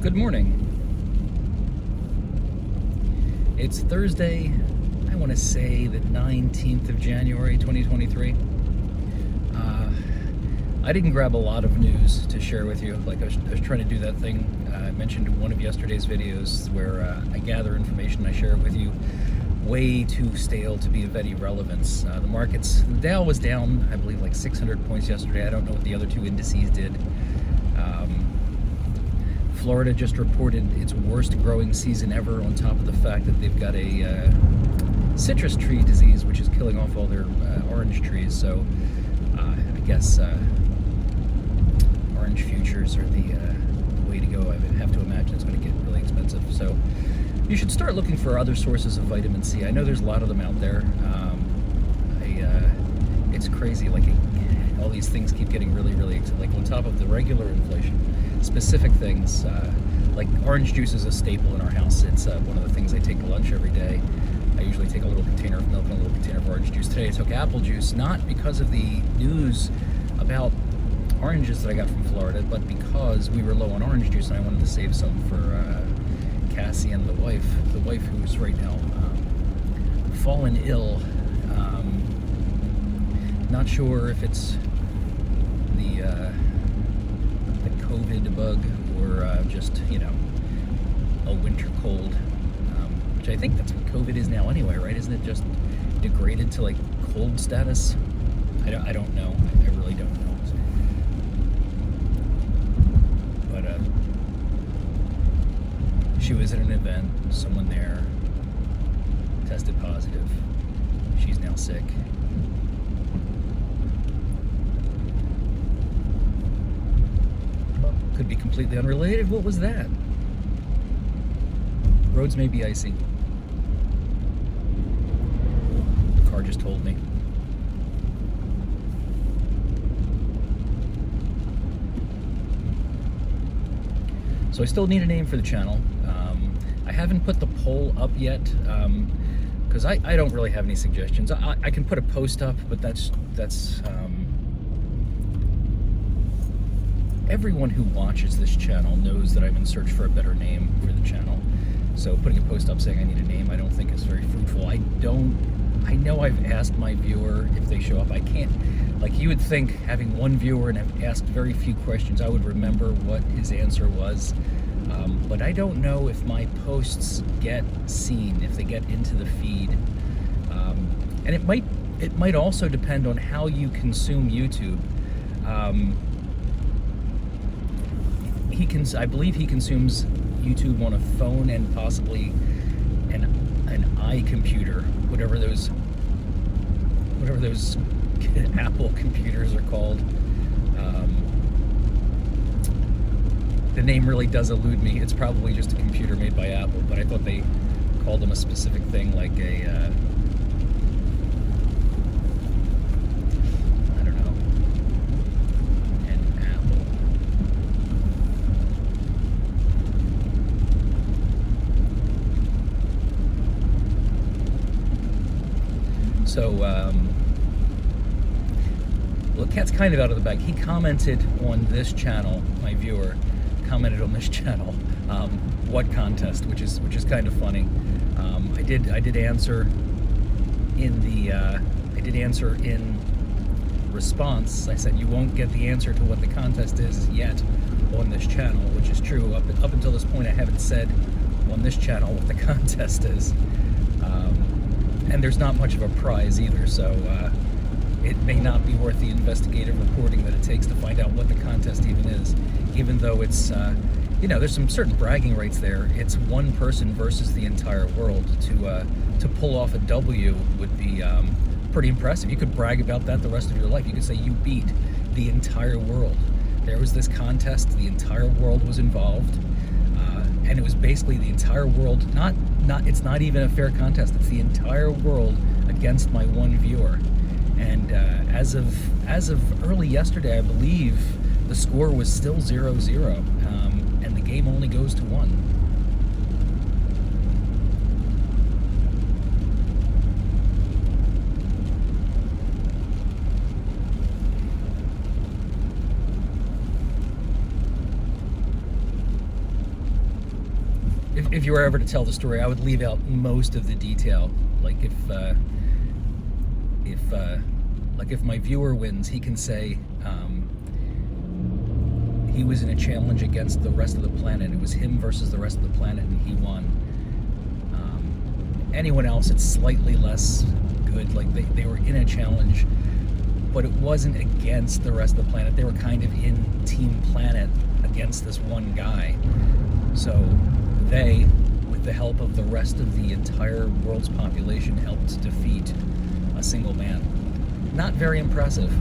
Good morning. It's Thursday, I want to say the 19th of January 2023. I didn't grab a lot of news to share with you. Like I was trying to do that thing I mentioned in one of yesterday's videos where I gather information, I share it with you. Way too stale to be of any relevance. The Dow was down, I believe, like 600 points yesterday. I don't know what the other two indices did. Florida just reported its worst growing season ever, on top of the fact that they've got a citrus tree disease, which is killing off all their orange trees. So I guess orange futures are the way to go. I would have to imagine it's going to get really expensive. So you should start looking for other sources of vitamin C. I know there's a lot of them out there. It's crazy. Like all these things keep getting really, like on top of the regular inflation. Specific things like orange juice is a staple in our house. It's one of the things I take to lunch every day. I usually take a little container of milk and a little container of orange juice. Today I took apple juice, not because of the news about oranges that I got from Florida, but because we were low on orange juice and I wanted to save some for Cassie and the wife who's right now fallen ill. Not sure if it's the COVID bug or just, a winter cold, which I think that's what COVID is now anyway, right? Isn't it just degraded to like cold status? I don't know. I really don't know. But she was at an event, someone there tested positive. She's now sick. Could be completely unrelated. What was that? Roads may be icy. The car just told me. So I still need a name for the channel. I haven't put the poll up yet because I don't really have any suggestions. I can put a post up, but that's everyone who watches this channel knows that I'm in search for a better name for the channel. So putting a post up saying I need a name, I don't think is very fruitful. I know I've asked my viewer if they show up. I can't, like you would think having one viewer and have asked very few questions, I would remember what his answer was. But I don't know if my posts get seen, if they get into the feed. And it might also depend on how you consume YouTube. I believe he consumes YouTube on a phone and possibly an iComputer, whatever those Apple computers are called. The name really does elude me. It's probably just a computer made by Apple, but I thought they called them a specific thing, like a So, well, the cat's kind of out of the bag. He commented on this channel, my viewer commented on this channel, what contest, which is kind of funny. I did answer in response. I said you won't get the answer to what the contest is yet on this channel, which is true. Up until this point, I haven't said on this channel what the contest is. And there's not much of a prize either, so it may not be worth the investigative reporting that it takes to find out what the contest even is, even though it's, there's some certain bragging rights there. It's one person versus the entire world. To pull off a W would be pretty impressive. You could brag about that the rest of your life. You could say you beat the entire world. There was this contest, the entire world was involved, and it was basically the entire world, it's not even a fair contest. It's the entire world against my one viewer. And as of early yesterday, I believe the score was still 0-0, and the game only goes to 1. if you were ever to tell the story, I would leave out most of the detail. Like if my viewer wins, he can say he was in a challenge against the rest of the planet. It was him versus the rest of the planet, and he won. Anyone else, it's slightly less good. Like they were in a challenge, but it wasn't against the rest of the planet. They were kind of in Team Planet against this one guy. So they, with the help of the rest of the entire world's population, helped defeat a single man. Not very impressive.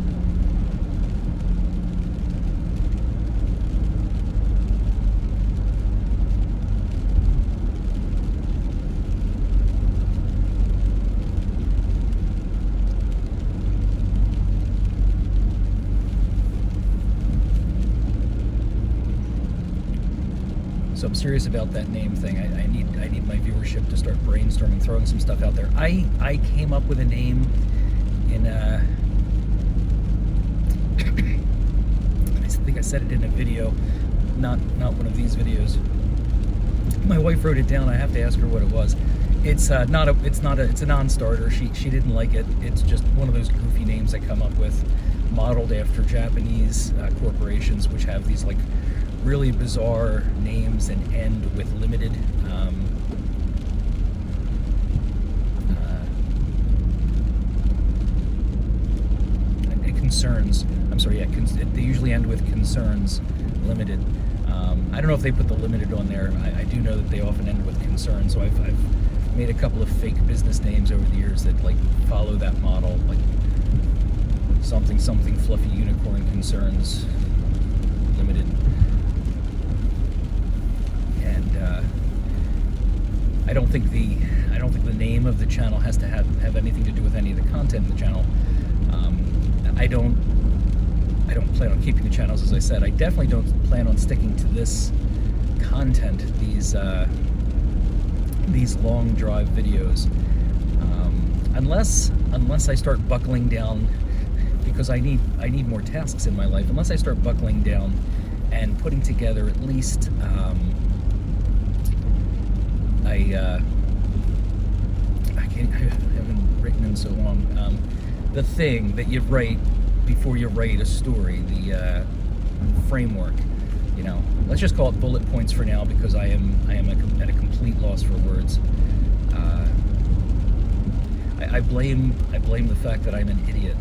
So I'm serious about that name thing. I need my viewership to start brainstorming, throwing some stuff out there. I came up with a name in I think I said it in a video, not one of these videos. My wife wrote it down. I have to ask her what it was. It's a non-starter. She didn't like it. It's just one of those goofy names I come up with, modeled after Japanese corporations, which have these like really bizarre names and end with limited concerns. I'm sorry, yeah, they usually end with concerns, limited. I don't know if they put the limited on there. I do know that they often end with concerns, so I've made a couple of fake business names over the years that like follow that model, like something fluffy unicorn concerns, limited. I don't think the name of the channel has to have anything to do with any of the content in the channel. I don't plan on keeping the channels, as I said. I definitely don't plan on sticking to this content, these long drive videos, unless I start buckling down, because I need more tasks in my life. Unless I start buckling down and putting together at least I haven't written in so long. The thing that you write before you write a story, the framework. You know, let's just call it bullet points for now, because I am at a complete loss for words. I blame the fact that I'm an idiot.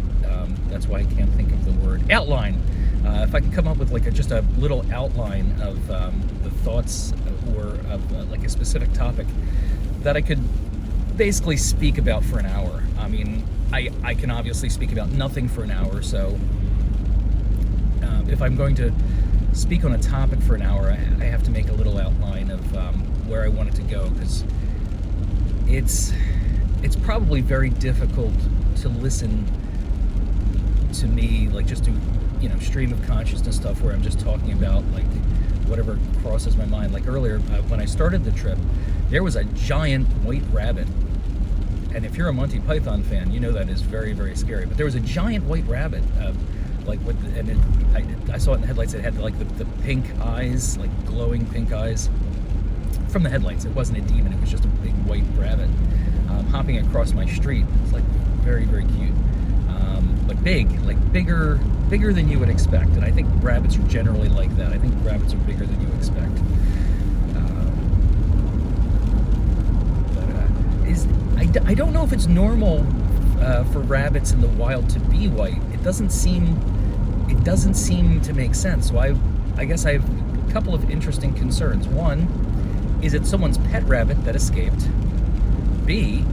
That's why I can't think of the word outline. If I could come up with like just a little outline of the thoughts or of like a specific topic that I could basically speak about for an hour. I mean, I can obviously speak about nothing for an hour, so if I'm going to speak on a topic for an hour, I have to make a little outline of where I want it to go, because it's probably very difficult to listen to me, like just do, you know, stream of consciousness stuff where I'm just talking about like whatever crosses my mind. Like earlier, when I started the trip, there was a giant white rabbit. And if you're a Monty Python fan, you know that is very, very scary. But there was a giant white rabbit, like with, I saw it in the headlights. It had like the pink eyes, like glowing pink eyes from the headlights. It wasn't a demon. It was just a big white rabbit hopping across my street. It's like very, very cute, but big, like bigger than you would expect. And I think rabbits are generally like that. I think rabbits are bigger than you expect. I don't know if it's normal for rabbits in the wild to be white. It doesn't seem to make sense. So I guess I have a couple of interesting concerns. One, is it someone's pet rabbit that escaped? B,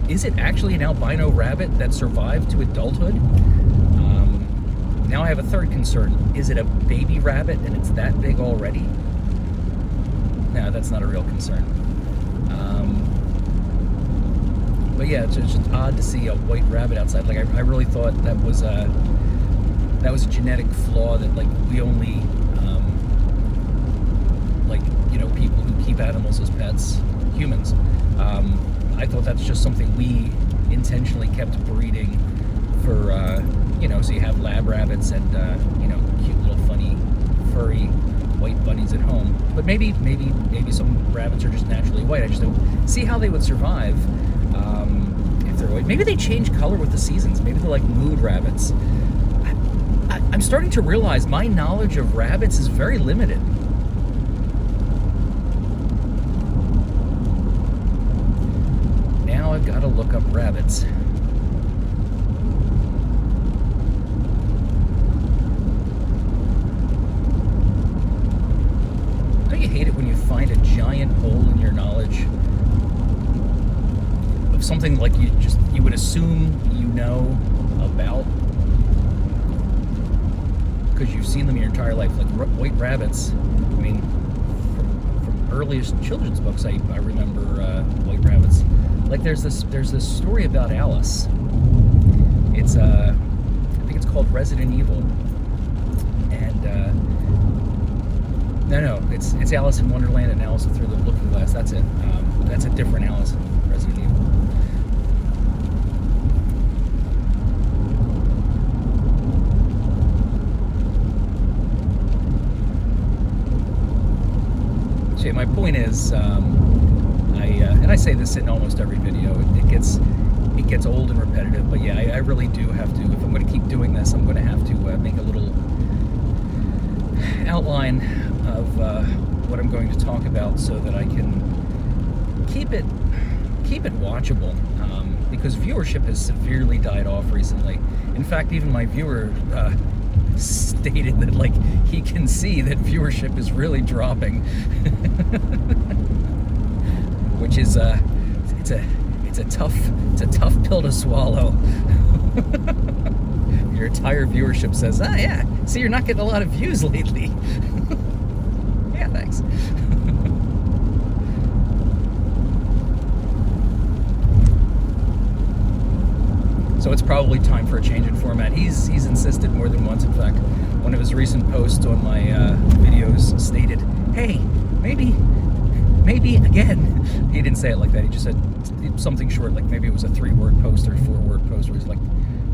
is it actually an albino rabbit that survived to adulthood? Now I have a third concern. Is it a baby rabbit and it's that big already? No, that's not a real concern. But yeah, it's just odd to see a white rabbit outside. Like I really thought that was a genetic flaw, that like we only like, you know, people who keep animals as pets, humans. I thought that's just something we intentionally kept breeding for, you know, so you have lab rabbits and you know, cute little funny furry white white bunnies at home. But maybe some rabbits are just naturally white. I just don't see how they would survive if they're white. Maybe they change color with the seasons. Maybe they're like mood rabbits. I'm starting to realize my knowledge of rabbits is very limited. Now I've got to look up rabbits. Don't you hate it when you find a giant hole in your knowledge of something like you would assume you know about? Because you've seen them your entire life, like white rabbits. I mean, from earliest children's books, I remember white rabbits. Like there's this story about Alice. It's I think it's called Resident Evil, and no, it's Alice in Wonderland and Alice Through the Looking Glass. That's it. That's a different Alice in Resident Evil. My point is, and I say this in almost every video, it gets old and repetitive, but yeah, I really do have to, if I'm going to keep doing this, I'm going to have to make a little outline of what I'm going to talk about so that I can keep it watchable, because viewership has severely died off recently. In fact, even my viewer stated that, like, he can see that viewership is really dropping, which is it's a tough pill to swallow. Your entire viewership says, yeah, see, you're not getting a lot of views lately. Yeah, thanks. So it's probably time for a change in format. He's insisted more than once. In fact, one of his recent posts on my videos stated, "Hey, maybe again." He didn't say it like that. He just said something short, like maybe it was a 3-word post or 4-word post, where he's like,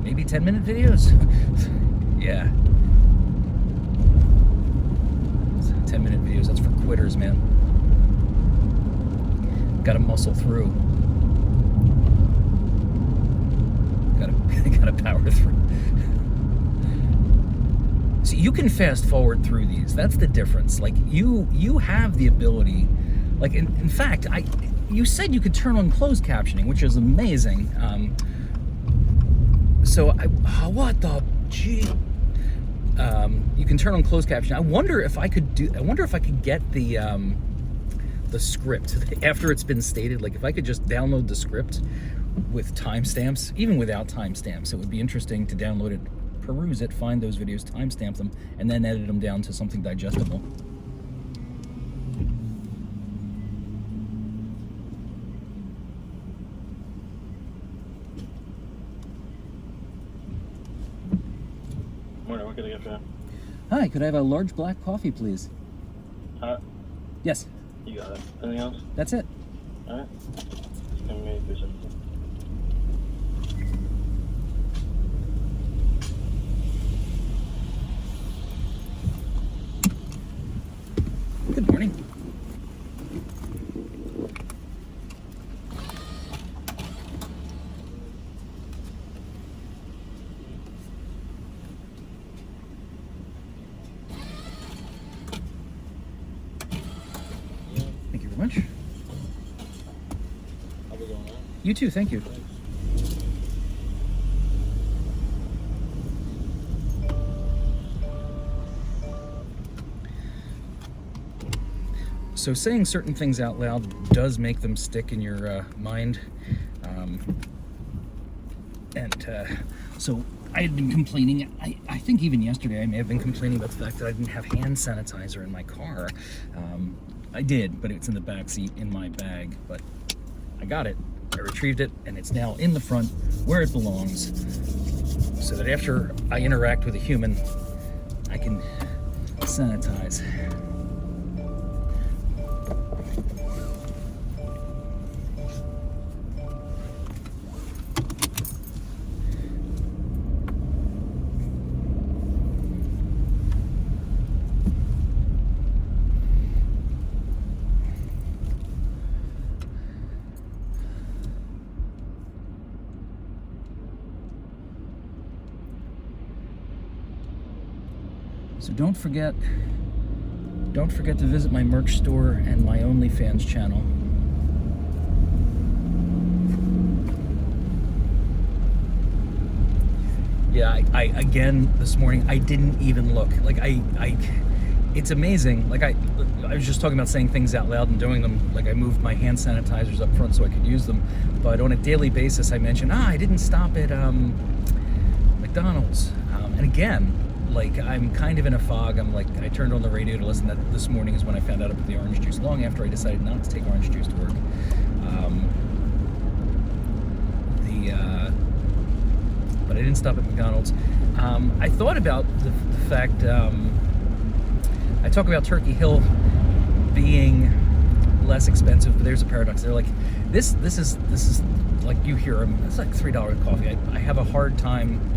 maybe 10-minute videos. Yeah, 10-minute videos. That's for quitters, man. Got to muscle through. Gotta power through. So you can fast forward through these. That's the difference. Like you have the ability. Like in fact, you said you could turn on closed captioning, which is amazing. What the gee? You can turn on closed captioning. I wonder if I could get the script after it's been stated. Like if I could just download the script with timestamps, even without timestamps. It would be interesting to download it, peruse it, find those videos, timestamp them, and then edit them down to something digestible. Morning, what can I get for you? Hi, could I have a large black coffee, please? Yes. You got it. Anything else? That's it. Alright. Give me 2 seconds. Good morning. Thank you very much. I'll be going out. You too, thank you. So saying certain things out loud does make them stick in your mind. So I had been complaining, I think even yesterday I may have been complaining about the fact that I didn't have hand sanitizer in my car. I did, but it's in the back seat in my bag. But I got it, I retrieved it, and it's now in the front where it belongs, so that after I interact with a human, I can sanitize. So don't forget to visit my merch store and my OnlyFans channel. Yeah, I again this morning I didn't even look. Like it's amazing. Like I was just talking about saying things out loud and doing them. Like I moved my hand sanitizers up front so I could use them. But on a daily basis, I mentioned, I didn't stop at McDonald's. And again, like I'm kind of in a fog. I'm like, I turned on the radio to listen. That this morning is when I found out about the orange juice. Long after I decided not to take orange juice to work. But I didn't stop at McDonald's. I thought about the fact. I talk about Turkey Hill being less expensive, but there's a paradox. They're like, this is like you hear them. It's like $3 coffee. I have a hard time.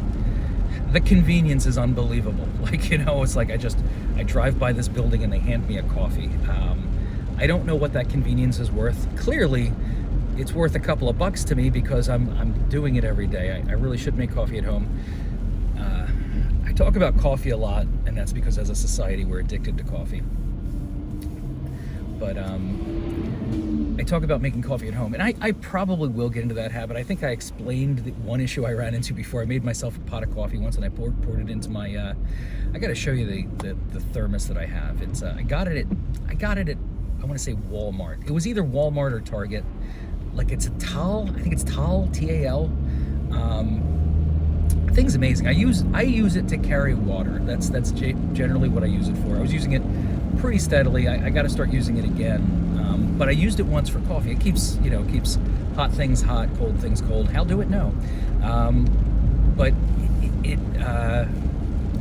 The convenience is unbelievable. Like, it's like I drive by this building and they hand me a coffee. I don't know what that convenience is worth. Clearly, it's worth a couple of bucks to me because I'm doing it every day. I really should make coffee at home. I talk about coffee a lot, and that's because as a society we're addicted to coffee. But I talk about making coffee at home, and I probably will get into that habit. I think I explained the one issue I ran into before. I made myself a pot of coffee once, and I poured it into my. I got to show you the thermos that I have. It's I got it at I want to say Walmart. It was either Walmart or Target. Like it's a Tal. I think it's Tal, Tal. Thing's amazing. I use it to carry water. That's generally what I use it for. I was using it pretty steadily. I got to start using it again. But I used it once for coffee. It keeps hot things hot, cold things cold. How do it know? But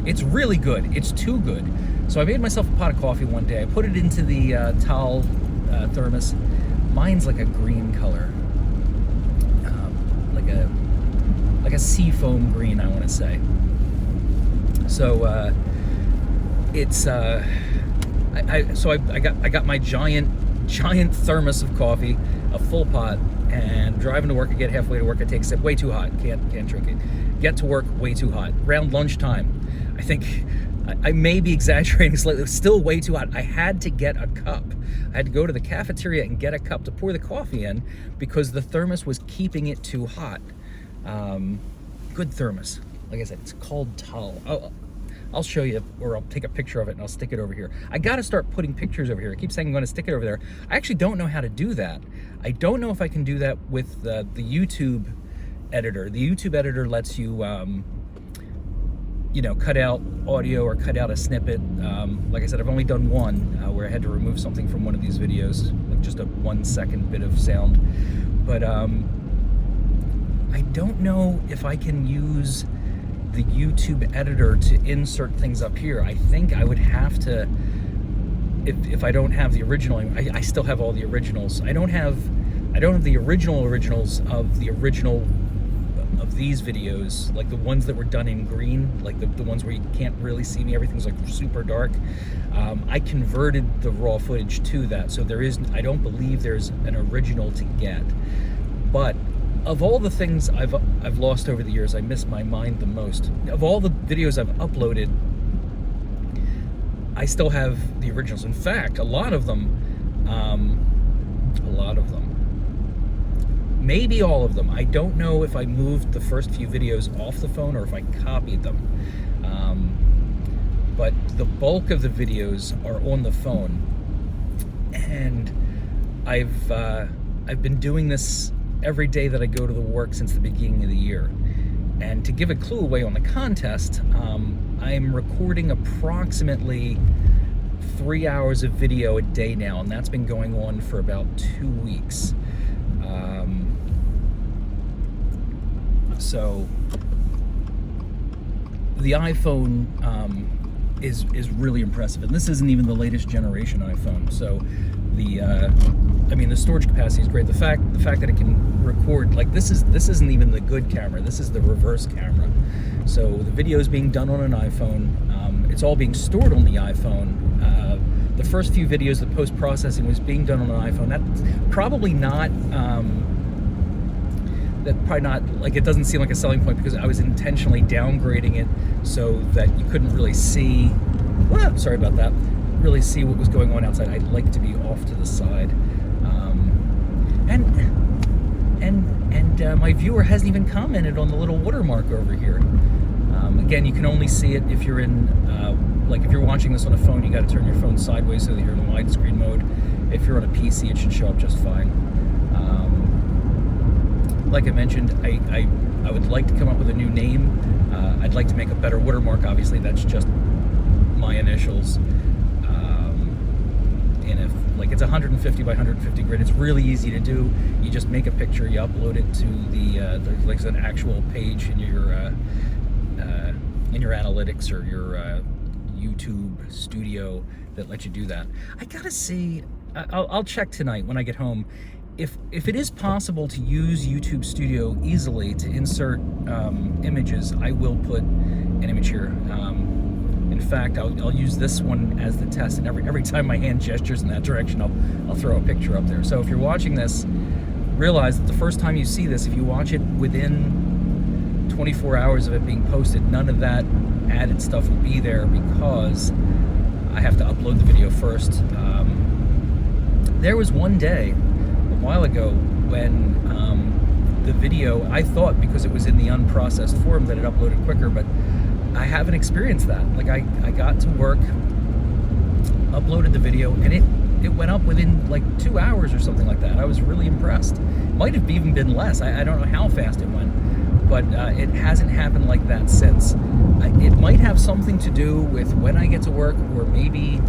it's really good. It's too good. So I made myself a pot of coffee one day. I put it into the Tal thermos. Mine's like a green color, like a seafoam green, I want to say. So it's I got my giant thermos of coffee, a full pot, and driving to work. I get halfway to work, I take a sip. Way too hot. Can't drink it. Get to work. Way too hot. Around lunchtime, I think I may be exaggerating slightly. It was still way too hot. I had to get a cup. I had to go to the cafeteria and get a cup to pour the coffee in because the thermos was keeping it too hot. Good thermos. Like I said, it's called Tal. I'll show you, or I'll take a picture of it and I'll stick it over here. I got to start putting pictures over here. I keep saying I'm going to stick it over there. I actually don't know how to do that. I don't know if I can do that with the YouTube editor. The YouTube editor lets you, cut out audio or cut out a snippet. Like I said, I've only done one where I had to remove something from one of these videos, like just a 1 second bit of sound. But I don't know if I can use the YouTube editor to insert things up here. I think I would have to, if I don't have the original. I still have all the originals. I don't have the originals of the original of these videos, like the ones that were done in green, like the ones where you can't really see me, everything's like super dark. I converted the raw footage to that, so I don't believe there's an original to get. But of all the things I've lost over the years, I miss my mind the most. Of all the videos I've uploaded, I still have the originals. In fact, a lot of them, maybe all of them. I don't know if I moved the first few videos off the phone or if I copied them. But the bulk of the videos are on the phone, and I've been doing this every day that I go to the work since the beginning of the year. And to give a clue away on the contest, I'm recording approximately 3 hours of video a day now, and that's been going on for about 2 weeks. So the iPhone is really impressive, and this isn't even the latest generation iPhone. So the storage capacity is great. The fact that it can record, like this isn't even the good camera. This is the reverse camera. So the video is being done on an iPhone. It's all being stored on the iPhone. The first few videos, the post-processing was being done on an iPhone. That's probably not. Like, it doesn't seem like a selling point because I was intentionally downgrading it so that you couldn't really see sorry about that, really see what was going on outside. I'd like to be off to the side. And my viewer hasn't even commented on the little watermark over here. Again, you can only see it if you're in, like if you're watching this on a phone, you got to turn your phone sideways so that you're in widescreen mode. If you're on a PC, it should show up just fine. Like I mentioned, I would like to come up with a new name. I'd like to make a better watermark. Obviously, that's just my initials. And if, like, it's 150 by 150 grid, it's really easy to do. You just make a picture, you upload it to the there's like an actual page in your analytics or your YouTube studio that lets you do that. I gotta see. I'll check tonight when I get home. If it is possible to use YouTube Studio easily to insert images, I will put an image here. In fact, I'll use this one as the test, and every time my hand gestures in that direction, I'll throw a picture up there. So if you're watching this, realize that the first time you see this, if you watch it within 24 hours of it being posted, none of that added stuff will be there because I have to upload the video first. There was one day a while ago when the video, I thought because it was in the unprocessed form that it uploaded quicker, but I haven't experienced that. Like I got to work, uploaded the video, and it went up within like 2 hours or something like that. I was really impressed. Might have even been less. I don't know how fast it went, but it hasn't happened like that since. It might have something to do with when I get to work, or maybe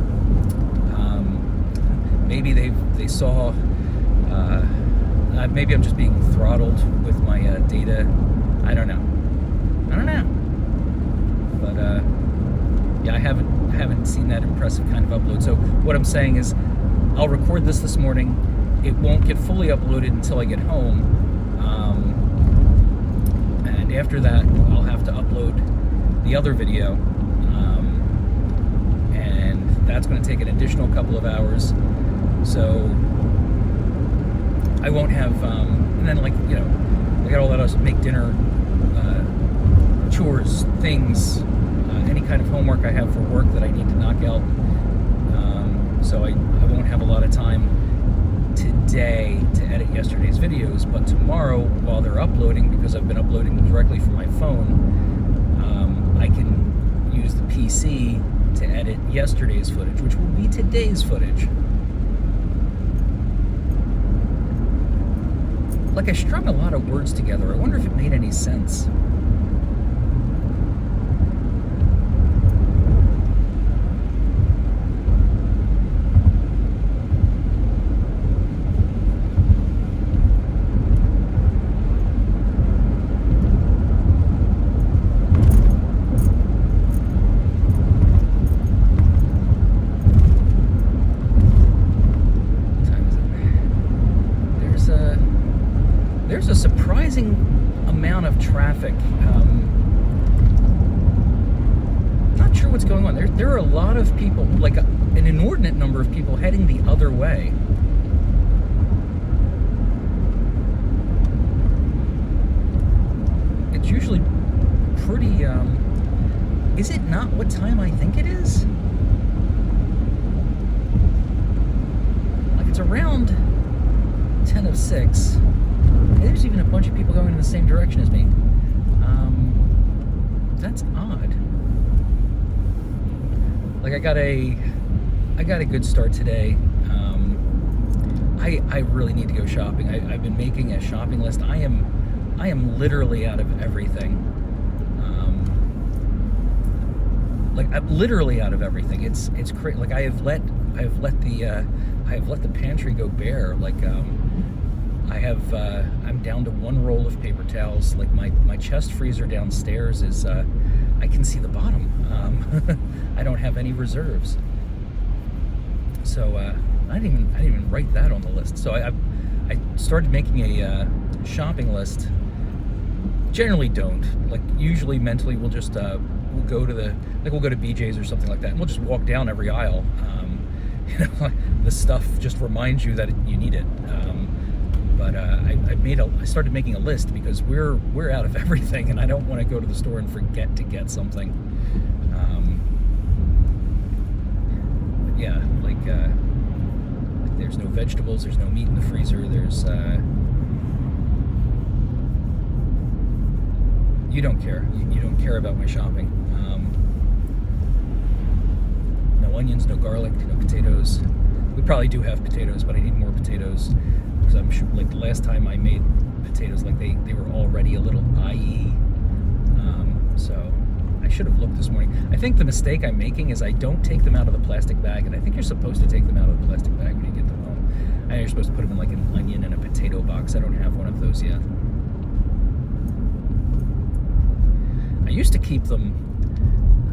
maybe they saw. Maybe I'm just being throttled with my data. I don't know. But yeah, I haven't seen that impressive kind of upload. So what I'm saying is, I'll record this morning. It won't get fully uploaded until I get home, and after that, I'll have to upload the other video, and that's going to take an additional couple of hours. So I won't have, and then, like, you know, I got all that else, make dinner, chores, things, any kind of homework I have for work that I need to knock out. So I won't have a lot of time today to edit yesterday's videos, but tomorrow, while they're uploading, because I've been uploading them directly from my phone, I can use the PC to edit yesterday's footage, which will be today's footage. Like, I strung a lot of words together. I wonder if it made any sense. There's a surprising amount of traffic. Not sure what's going on. There are a lot of people, like an inordinate number of people heading the other way. It's usually pretty, is it not what time I think it is? Like, it's around 10 of 6. There's even a bunch of people going in the same direction as me. That's odd. Like, I got a good start today. I really need to go shopping. I've been making a shopping list. I am literally out of everything. Like, I'm literally out of everything. It's crazy. Like, I have let the pantry go bare. Like, I'm down to one roll of paper towels. Like, my chest freezer downstairs is, I can see the bottom. I don't have any reserves. So, I didn't even write that on the list. So I started making a shopping list. Generally don't. Like, usually mentally we'll just, we'll go to BJ's or something like that, and we'll just walk down every aisle. You know, the stuff just reminds you that you need it. But I started making a list because we're out of everything, and I don't want to go to the store and forget to get something. there's no vegetables, there's no meat in the freezer, there's you don't care. You don't care about my shopping. No onions, no garlic, no potatoes. We probably do have potatoes, but I need more potatoes because I'm sure, like the last time I made potatoes, like they were already a little IE. So I should have looked this morning. I think the mistake I'm making is I don't take them out of the plastic bag, and I think you're supposed to take them out of the plastic bag when you get them home. I know you're supposed to put them in like an onion and a potato box. I don't have one of those yet. I used to keep them,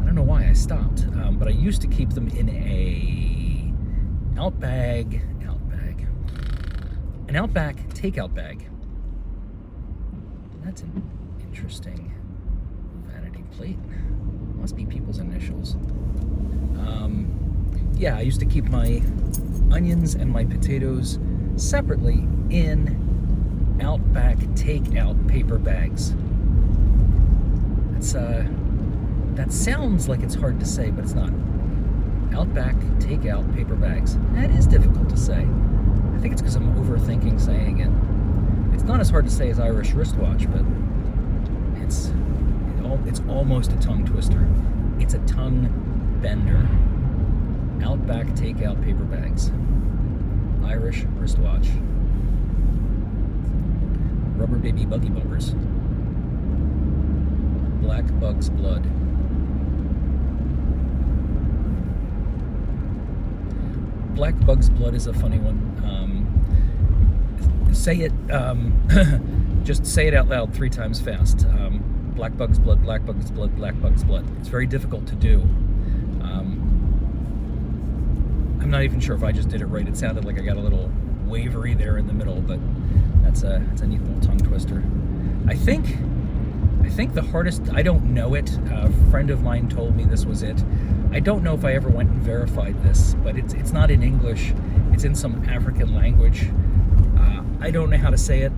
I don't know why I stopped, but I used to keep them in an Outback takeout bag. That's an interesting vanity plate. Must be people's initials. Yeah, I used to keep my onions and my potatoes separately in Outback takeout paper bags. That sounds like it's hard to say, but it's not. Outback takeout paper bags. That is difficult to say. I think it's because I'm overthinking saying it. It's not as hard to say as Irish wristwatch, but it's almost a tongue twister. It's a tongue bender. Outback takeout paper bags. Irish wristwatch. Rubber baby buggy bumpers. Black bug's blood. Black bug's blood is a funny one. Say it, just say it out loud 3 times fast. Black bug's blood, black bug's blood, black bug's blood. It's very difficult to do. I'm not even sure if I just did it right. It sounded like I got a little wavery there in the middle, but that's a neat little tongue twister. I think the hardest, I don't know it, a friend of mine told me this was it. I don't know if I ever went and verified this, but it's not in English, it's in some African language. I don't know how to say it,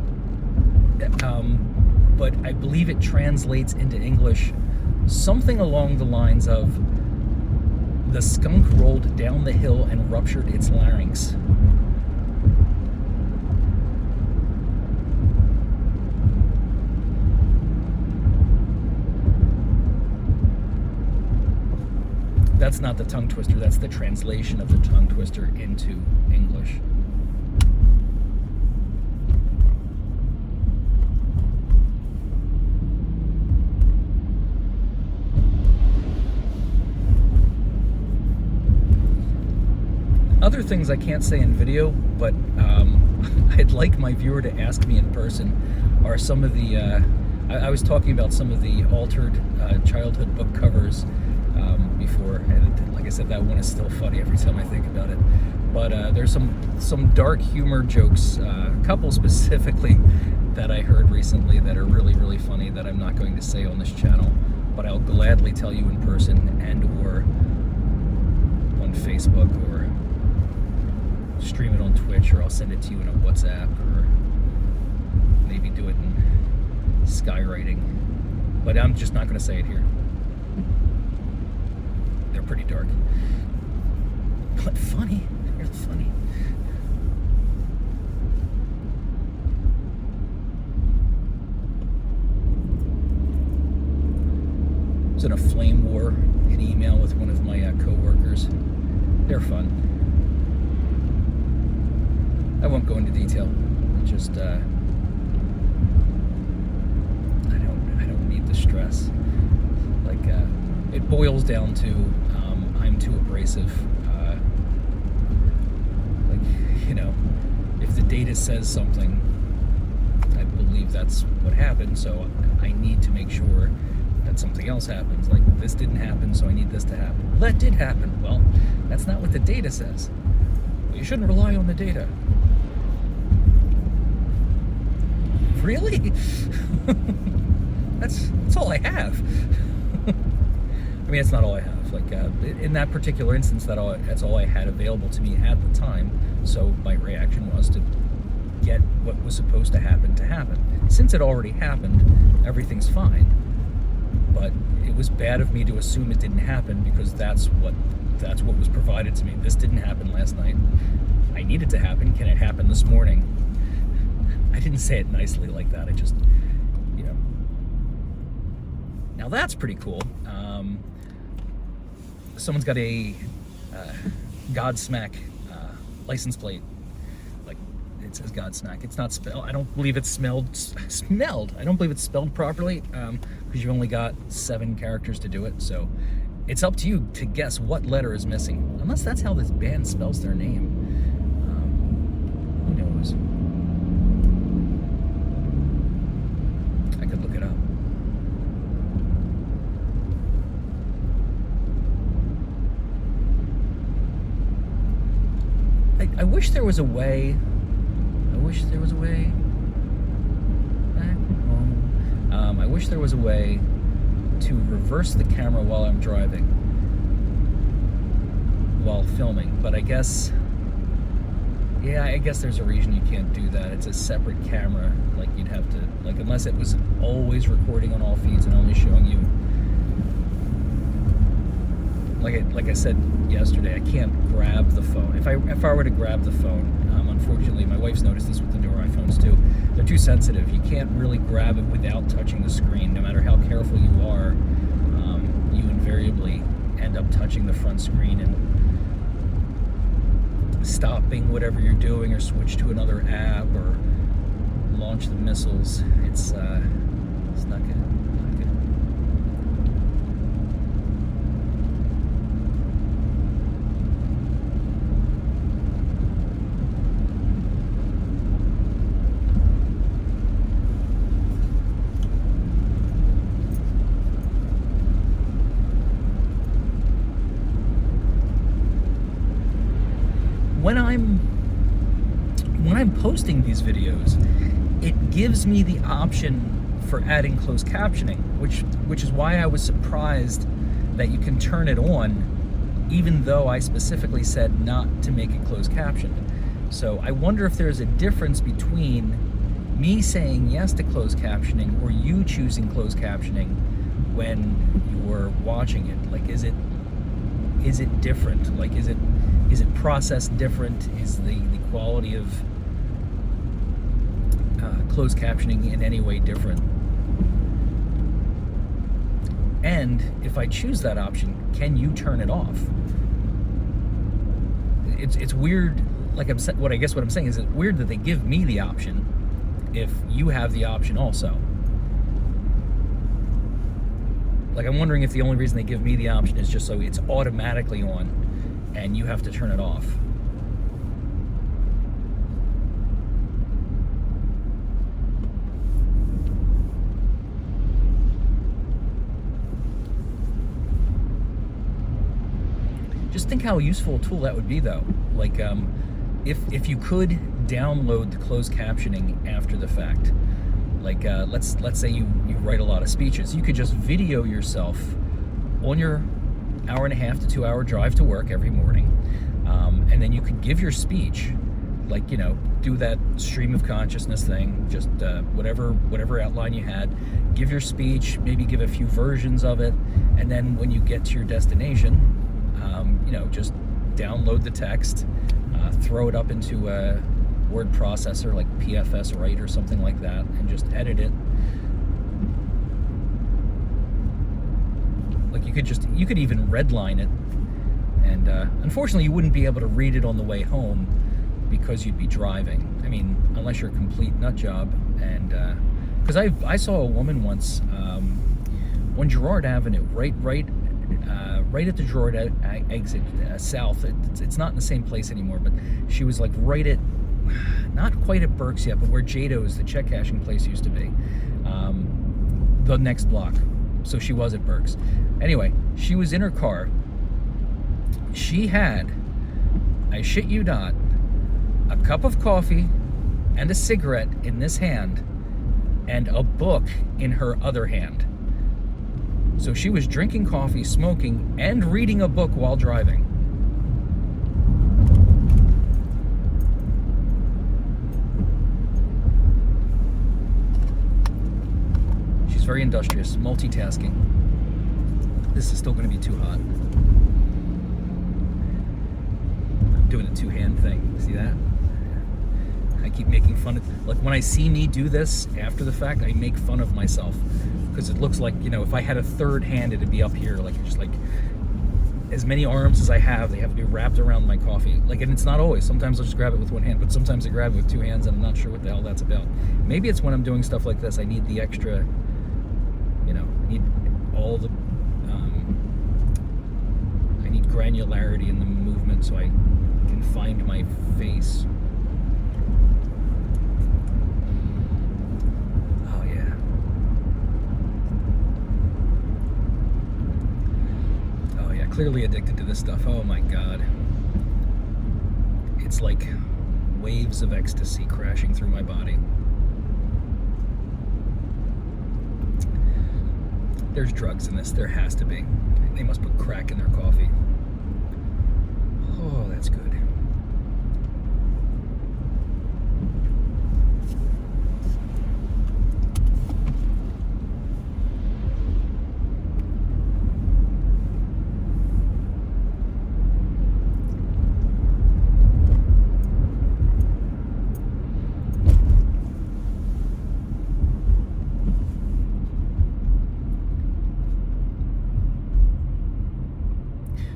but I believe it translates into English something along the lines of, the skunk rolled down the hill and ruptured its larynx. That's not the tongue twister, that's the translation of the tongue twister into English. Other things I can't say in video, but I'd like my viewer to ask me in person, are some of the, I was talking about some of the altered childhood book covers before, and like I said, that one is still funny every time I think about it. But there's some dark humor jokes, a couple specifically that I heard recently that are really, really funny that I'm not going to say on this channel, but I'll gladly tell you in person and or on Facebook, or stream it on Twitch, or I'll send it to you in a WhatsApp, or maybe do it in skywriting. But I'm just not going to say it here. They're pretty dark. But funny. They're funny. I was in a flame war in email with one of my co-workers. They're fun. I won't go into detail. Just I don't need the stress. Like it boils down to I'm too abrasive. If the data says something, I believe that's what happened. So I need to make sure that something else happens. Like, this didn't happen, so I need this to happen. Well, that did happen. Well, that's not what the data says. Well, you shouldn't rely on the data. Really? That's all I have. I mean, it's not all I have. Like, in that particular instance, that's all I had available to me at the time. So my reaction was to get what was supposed to happen. Since it already happened, everything's fine. But it was bad of me to assume it didn't happen, because that's what That's what was provided to me. This didn't happen last night. I need it to happen. Can it happen this morning? I didn't say it nicely like that. I just, you know. Now that's pretty cool. Someone's got a Godsmack license plate. Like, it says Godsmack. It's not spelled. I don't believe it's smelled. I don't believe it's spelled properly because you've only got 7 characters to do it. So it's up to you to guess what letter is missing. Unless that's how this band spells their name. Who knows? I could look it up. I wish there was a way. I wish there was a way. Back home. I wish there was a way to reverse the camera while I'm driving, while filming. But I guess, yeah, I guess there's a reason you can't do that. It's a separate camera. Like, you'd have to, like, unless it was always recording on all feeds and only showing you. Like I said yesterday, I can't grab the phone. If I were to grab the phone, unfortunately, my wife's noticed this with the newer iPhones too. They're too sensitive. You can't really grab it without touching the screen. No matter how careful you are, you invariably end up touching the front screen and stopping whatever you're doing, or switch to another app, or launch the missiles. It's not good. When I'm posting these videos, it gives me the option for adding closed captioning, which is why I was surprised that you can turn it on, even though I specifically said not to make it closed captioned. So I wonder if there's a difference between me saying yes to closed captioning or you choosing closed captioning when you're watching it. Like, is it different? Like, is it processed different? Is the quality of closed captioning in any way different? And if I choose that option, can you turn it off? It's weird. Like, what I'm saying is, it's weird that they give me the option if you have the option also. Like, I'm wondering if the only reason they give me the option is just so it's automatically on and you have to turn it off. Just think how useful a tool that would be, though. Like, if you could download the closed captioning after the fact. Like, let's say you write a lot of speeches. You could just video yourself on your 1.5 to 2 hour drive to work every morning, and then you could give your speech, like, you know, do that stream of consciousness thing, just whatever outline you had, give your speech, maybe give a few versions of it, and then when you get to your destination, you know, just download the text, throw it up into a word processor like PFS Write or something like that, and just edit it. Like, you could even redline it, and unfortunately you wouldn't be able to read it on the way home because you'd be driving. I mean, unless you're a complete nut job. And because I saw a woman once on Girard Avenue, right at the Girard exit south. It's not in the same place anymore, but she was like right at, not quite at Burke's yet, but where Jado's, the check cashing place, used to be, the next block. So she was at Burke's. Anyway, she was in her car. She had, I shit you not, a cup of coffee and a cigarette in this hand and a book in her other hand. So she was drinking coffee, smoking, and reading a book while driving. She's very industrious, multitasking. This is still going to be too hot. doing the two-hand thing. See that? I keep making fun of, like, when I see me do this after the fact, I make fun of myself because it looks like, if I had a third hand, it'd be up here, like, just like as many arms as I have, they have to be wrapped around my coffee. Like, and it's not always. Sometimes I'll just grab it with one hand, but sometimes I grab it with two hands, and I'm not sure what the hell that's about. Maybe it's when I'm doing stuff like this, I need the extra, I need all the, I need granularity in the movement so I can find my face. Oh, yeah. Oh, yeah, clearly addicted to this stuff. Oh, my God. It's like waves of ecstasy crashing through my body. There's drugs in this. There has to be. They must put crack in their coffee. Oh, that's good.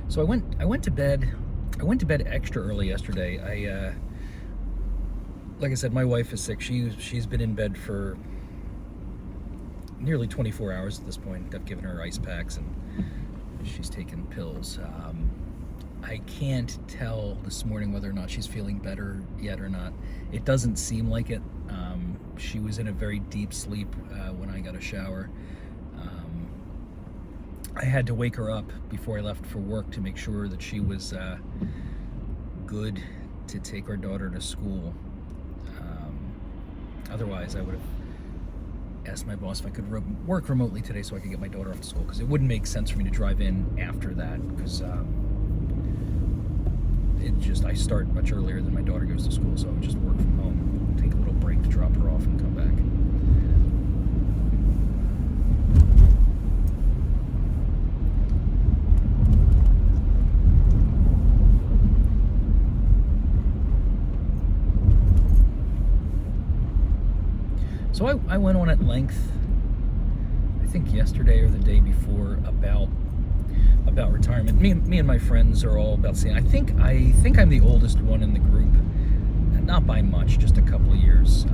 So I went to bed extra early yesterday. Like I said, my wife is sick. She's been in bed for nearly 24 hours at this point. I've given her ice packs and she's taken pills. I can't tell this morning whether or not she's feeling better yet or not. It doesn't seem like it. She was in a very deep sleep when I got a shower. I had to wake her up before I left for work to make sure that she was good to take our daughter to school. Otherwise, I would have asked my boss if I could work remotely today so I could get my daughter off to school, because it wouldn't make sense for me to drive in after that, because I start much earlier than my daughter goes to school, so I would just work from home, take a little break to drop her off and come back. So I went on at length, I think yesterday or the day before, about retirement. Me and my friends are all about saying, I think I'm the oldest one in the group, not by much, just a couple of years.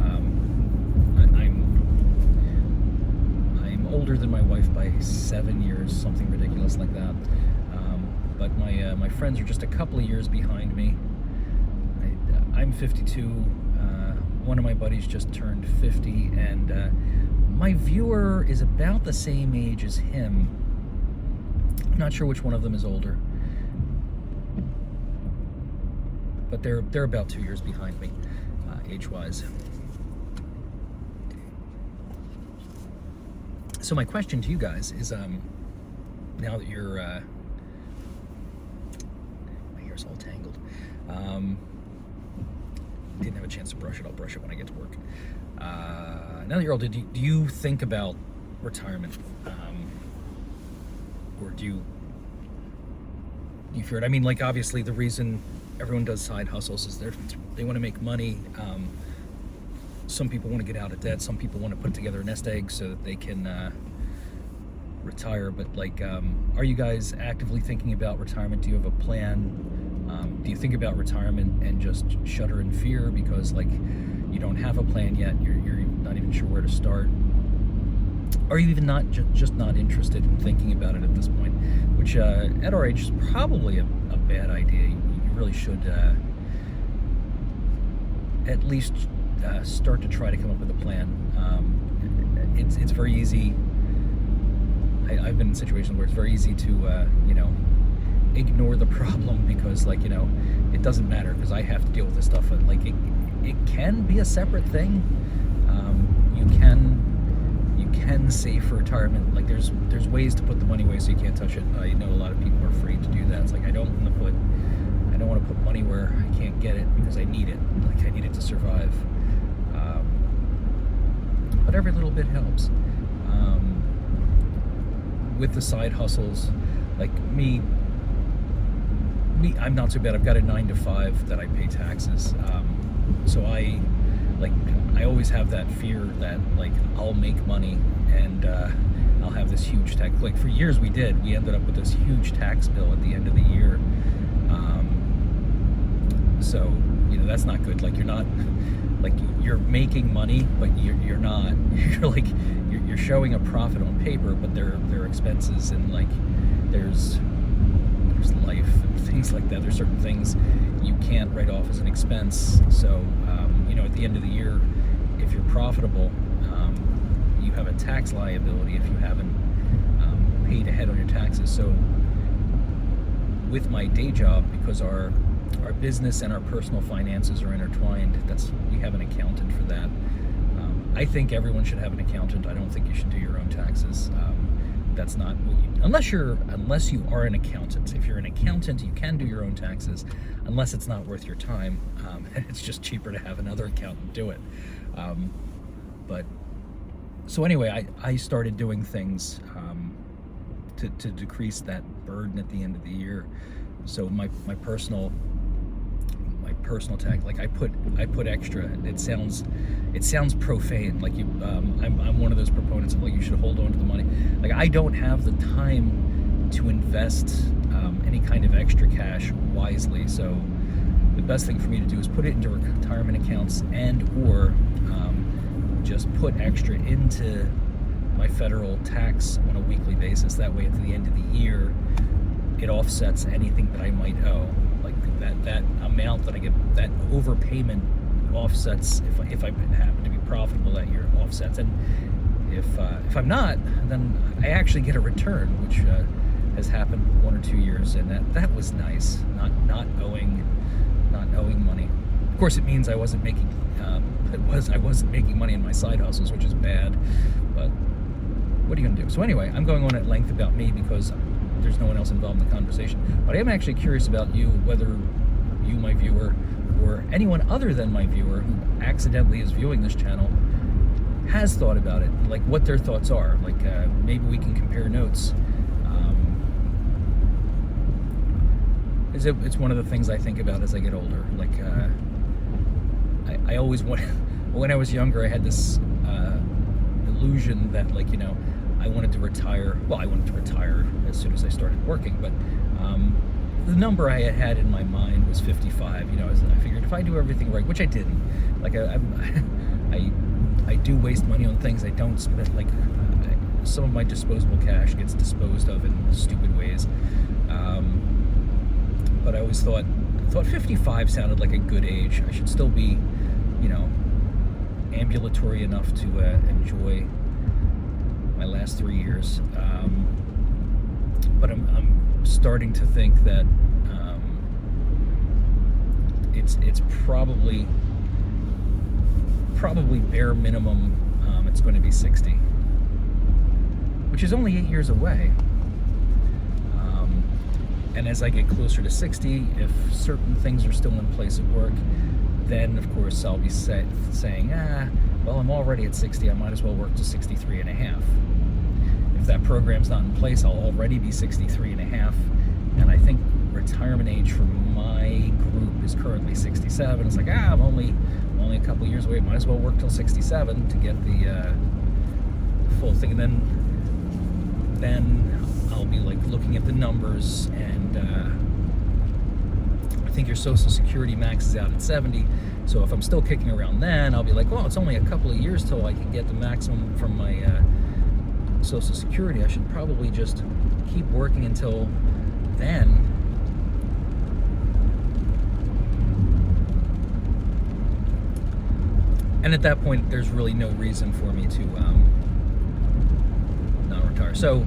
I'm older than my wife by 7 years, something ridiculous like that. But my friends are just a couple of years behind me. I'm 52. One of my buddies just turned 50, and my viewer is about the same age as him. I'm not sure which one of them is older, but they're about 2 years behind me, age-wise. So my question to you guys is, now that you're, my hair's all tangled. Didn't have a chance to brush it. I'll brush it when I get to work. Now that you're older, do you think about retirement? Or do you fear it? I mean, like, obviously the reason everyone does side hustles is they want to make money. Some people want to get out of debt. Some people want to put together a nest egg so that they can retire. But, like, are you guys actively thinking about retirement? Do you have a plan? Do you think about retirement and just shudder in fear because, like, you don't have a plan yet? You're not even sure where to start. Are you even not just not interested in thinking about it at this point? Which at our age is probably a bad idea. You really should at least start to try to come up with a plan. It's very easy. I've been in situations where it's very easy to ignore the problem because, like, it doesn't matter because I have to deal with this stuff. And, like, it can be a separate thing. You can save for retirement. Like, there's ways to put the money away so you can't touch it. I know a lot of people are afraid to do that. It's like, I don't want to put money where I can't get it because I need it. Like, I need it to survive. But every little bit helps. With the side hustles, like me I'm not too bad. I've got a 9 to 5 that I pay taxes. So I always have that fear that like I'll make money and I'll have this huge tax. Like for years we ended up with this huge tax bill at the end of the year. So that's not good. Like you're making money, but you're not. You're showing a profit on paper, but there are expenses and like there's life and things like that. There's certain things you can't write off as an expense. So at the end of the year, if you're profitable, you have a tax liability if you haven't paid ahead on your taxes. So with my day job, because our business and our personal finances are intertwined, we have an accountant for that. I think everyone should have an accountant. I don't think you should do your own taxes. That's not what unless you are an accountant. If you're an accountant, you can do your own taxes, unless it's not worth your time. It's just cheaper to have another accountant do it. So anyway, I started doing things to decrease that burden at the end of the year. So my personal tax, like I put extra. It sounds profane. Like I'm one of those proponents of like you should hold on to the money. Like I don't have the time to invest any kind of extra cash wisely. So the best thing for me to do is put it into retirement accounts or just put extra into my federal tax on a weekly basis. That way, at the end of the year, it offsets anything that I might owe. Like that amount that I get, that overpayment offsets if I happen to be profitable that year, offsets. And if I'm not, then I actually get a return, which has happened 1 or 2 years, and that was nice. Not owing money. Of course, it means I wasn't making money in my side hustles, which is bad. But what are you gonna do? So anyway, I'm going on at length about me because there's no one else involved in the conversation. But I am actually curious about you, whether you, my viewer, or anyone other than my viewer who accidentally is viewing this channel has thought about it, like what their thoughts are. Like maybe we can compare notes. It's one of the things I think about as I get older. Like I always want. When I was younger, I had this illusion that I wanted to retire. Well, I wanted to retire as soon as I started working, but the number I had in my mind was 55. I figured if I do everything right, which I didn't. Like I do waste money on things I don't spend. Like some of my disposable cash gets disposed of in stupid ways. But I always thought 55 sounded like a good age. I should still be, ambulatory enough to enjoy my last 3 years. But I'm starting to think that it's probably bare minimum. It's going to be 60, which is only 8 years away. And as I get closer to 60, if certain things are still in place at work, then of course I'll be saying, well, I'm already at 60, I might as well work to 63 and a half. If that program's not in place, I'll already be 63 and a half. And I think retirement age for my group is currently 67. It's like, I'm only a couple years away, might as well work till 67 to get the full thing. And then I'll be like looking at the numbers, and I think your Social Security maxes out at 70. So if I'm still kicking around then, I'll be like, well, it's only a couple of years till I can get the maximum from my Social Security. I should probably just keep working until then. And at that point, there's really no reason for me to not retire. So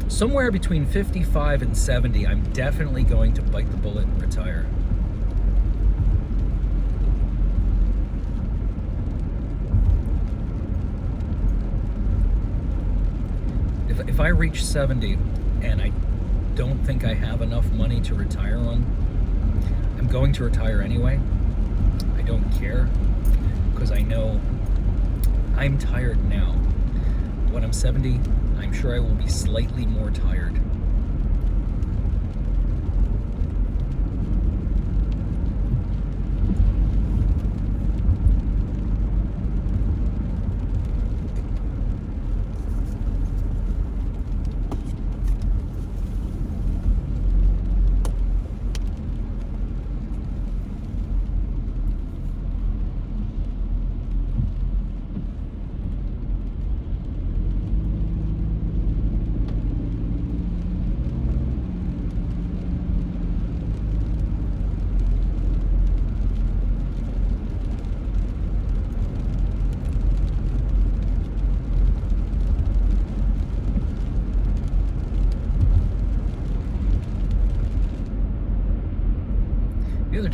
somewhere between 55 and 70, I'm definitely going to bite the bullet and retire. If I reach 70 and I don't think I have enough money to retire on, I'm going to retire anyway. I don't care, because I know I'm tired now. When I'm 70, I'm sure I will be slightly more tired.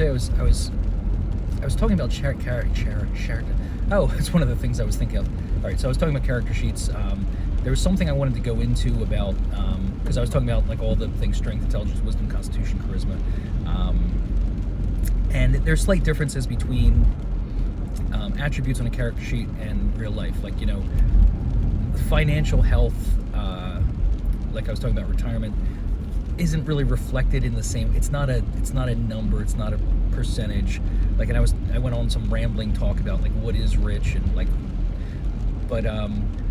day I was talking about oh, it's one of the things I was thinking of. All right, so I was talking about character sheets. There was something I wanted to go into about, because I was talking about like all the things: strength, intelligence, wisdom, constitution, charisma, and there's slight differences between attributes on a character sheet and real life. Like, you know, financial health, like I was talking about retirement, isn't really reflected in the same. It's not a number. It's not a percentage. Like, and I went on some rambling talk about like what is rich and like, but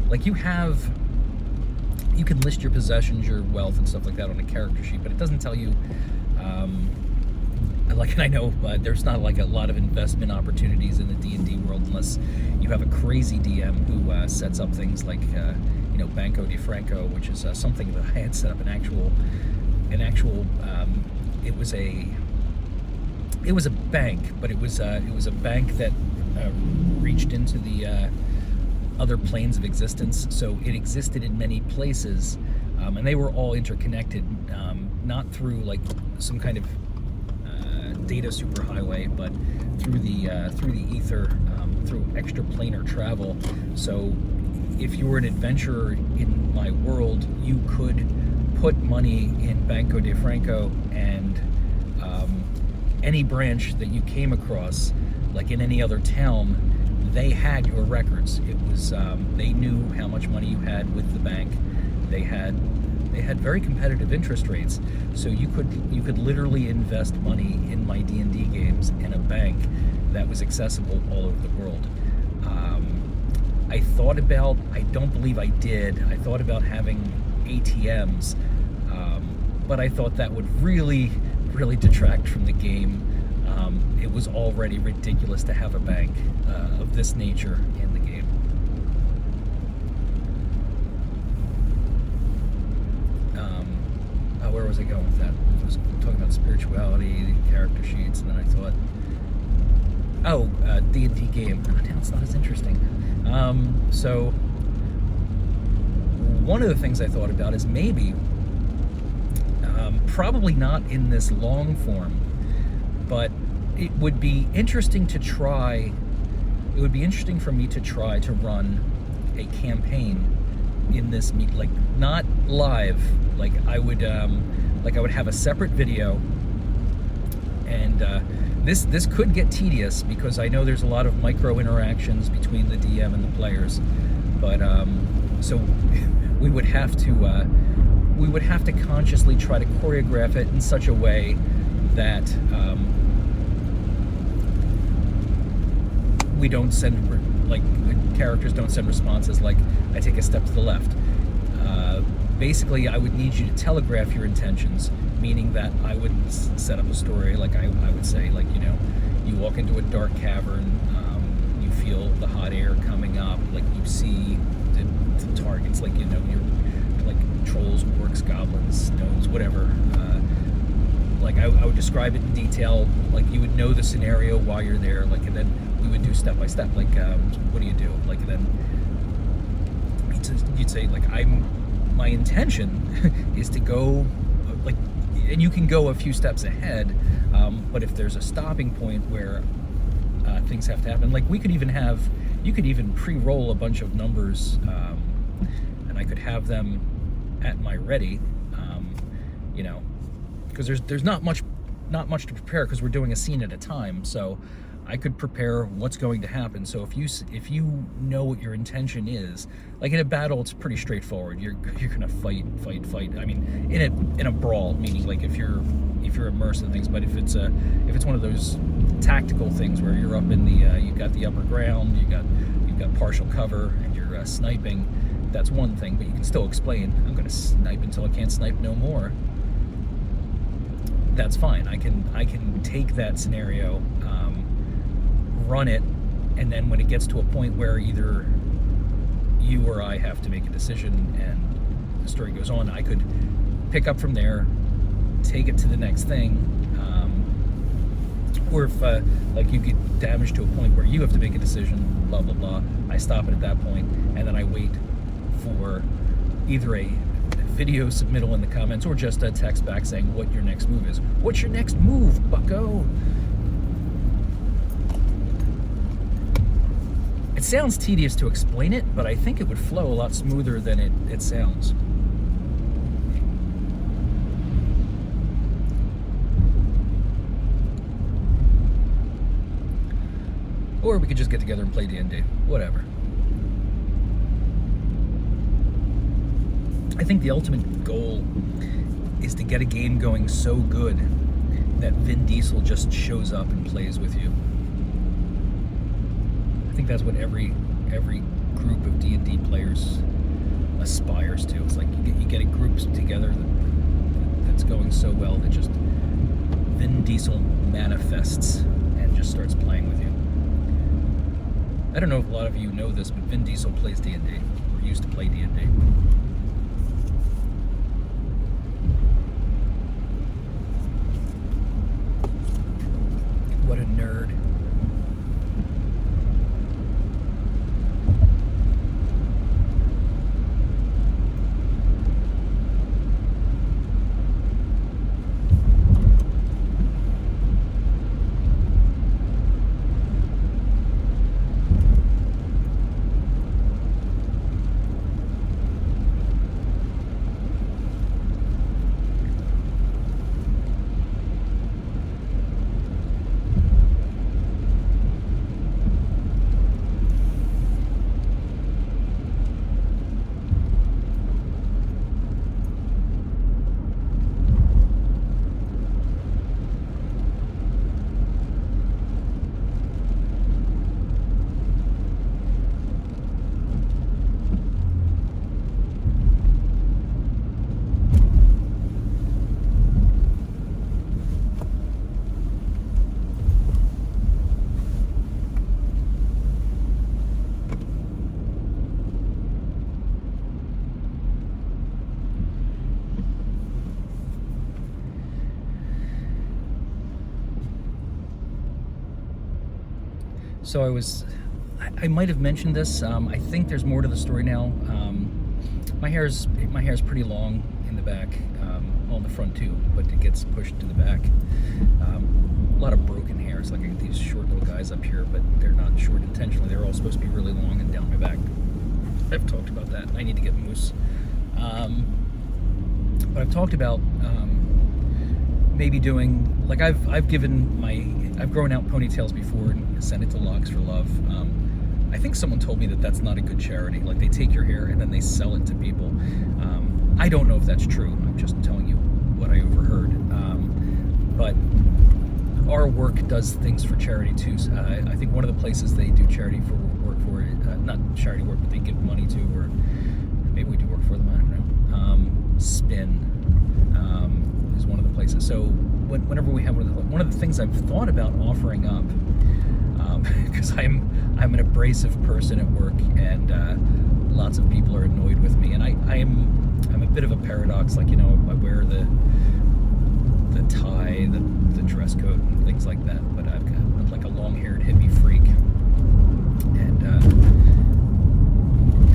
like you can list your possessions, your wealth, and stuff like that on a character sheet, but it doesn't tell you. Like, and I know there's not like a lot of investment opportunities in the D&D world unless you have a crazy DM who sets up things like you know, Banco de Franco, which is something that I had set up an actual. It was a bank, but it was a bank that reached into the other planes of existence. So it existed in many places, and they were all interconnected, not through like some kind of data superhighway, but through the ether, through extraplanar travel. So if you were an adventurer in my world, you could put money in Banco de Franco, and any branch that you came across, like in any other town, they had your records. It was they knew how much money you had with the bank. They had very competitive interest rates, so you could literally invest money in my D&D games in a bank that was accessible all over the world. I don't believe I did. I thought about having ATMs, but I thought that would really detract from the game. It was already ridiculous to have a bank of this nature in the game. Where was I going with that? I was talking about spirituality, character sheets, and then I thought, D&D game. Now it's not as interesting. So one of the things I thought about is maybe, probably not in this long form, but it would be interesting to try. It would be interesting for me to try to run a campaign in this meet, like not live. Like I would have a separate video, and this could get tedious because I know there's a lot of micro interactions between the DM and the players, but so we would have to consciously try to choreograph it in such a way that we don't send, like, the characters don't send responses like, I take a step to the left. Basically, I would need you to telegraph your intentions, meaning that I would set up a story, like I would say, like, you know, you walk into a dark cavern, you feel the hot air coming up, like you see the targets, like, you know, you're like trolls, orcs, goblins, gnomes, whatever. Like I would describe it in detail, like you would know the scenario while you're there, like, and then we would do step by step, like, what do you do? Like, and then you'd say, like, my intention is to go, like, and you can go a few steps ahead, but if there's a stopping point where things have to happen, like you could even pre-roll a bunch of numbers, and I could have them at my ready, you know, because there's not much to prepare because we're doing a scene at a time, so I could prepare what's going to happen. So if you know what your intention is, like in a battle, it's pretty straightforward. You're gonna fight. I mean, in a brawl, meaning like if you're immersed in things. But if it's one of those tactical things where you're up in the you've got the upper ground, you've got partial cover, and you're sniping, that's one thing. But you can still explain, I'm gonna snipe until I can't snipe no more. That's fine. I can take that scenario, run it, and then when it gets to a point where either you or I have to make a decision and the story goes on, I could pick up from there, take it to the next thing, or if like you get damaged to a point where you have to make a decision, blah blah blah, I stop it at that point, and then I wait for either a video submittal in the comments or just a text back saying what your next move is. What's your next move, bucko? sounds tedious to explain it, but I think it would flow a lot smoother than it sounds. Or we could just get together and play D&D. Whatever. I think the ultimate goal is to get a game going so good that Vin Diesel just shows up and plays with you. I think that's what every group of D&D players aspires to. It's like you get a group together that's going so well that just Vin Diesel manifests and just starts playing with you. I don't know if a lot of you know this, but Vin Diesel plays D&D, or used to play D&D. What a nerd. So I might have mentioned this. I think there's more to the story now. My hair's pretty long in the back, well, in the front too, but it gets pushed to the back. A lot of broken hairs, like I get these short little guys up here, but they're not short intentionally. They're all supposed to be really long and down my back. I've talked about that. I need to get mousse. But I've talked about maybe doing, like I've grown out ponytails before and sent it to Locks for Love. I think someone told me that that's not a good charity. Like they take your hair and then they sell it to people. I don't know if that's true. I'm just telling you what I overheard. But our work does things for charity too. I think one of the places they do charity for work for, not charity work, but they give money to, or maybe we do work for them, I don't know. Spin is one of the places. So whenever we have one of the things I've thought about offering up, because I'm an abrasive person at work, and lots of people are annoyed with me, and I'm a bit of a paradox. Like, you know, I wear the tie, the dress coat, and things like that, but I'm like a long-haired hippie freak, and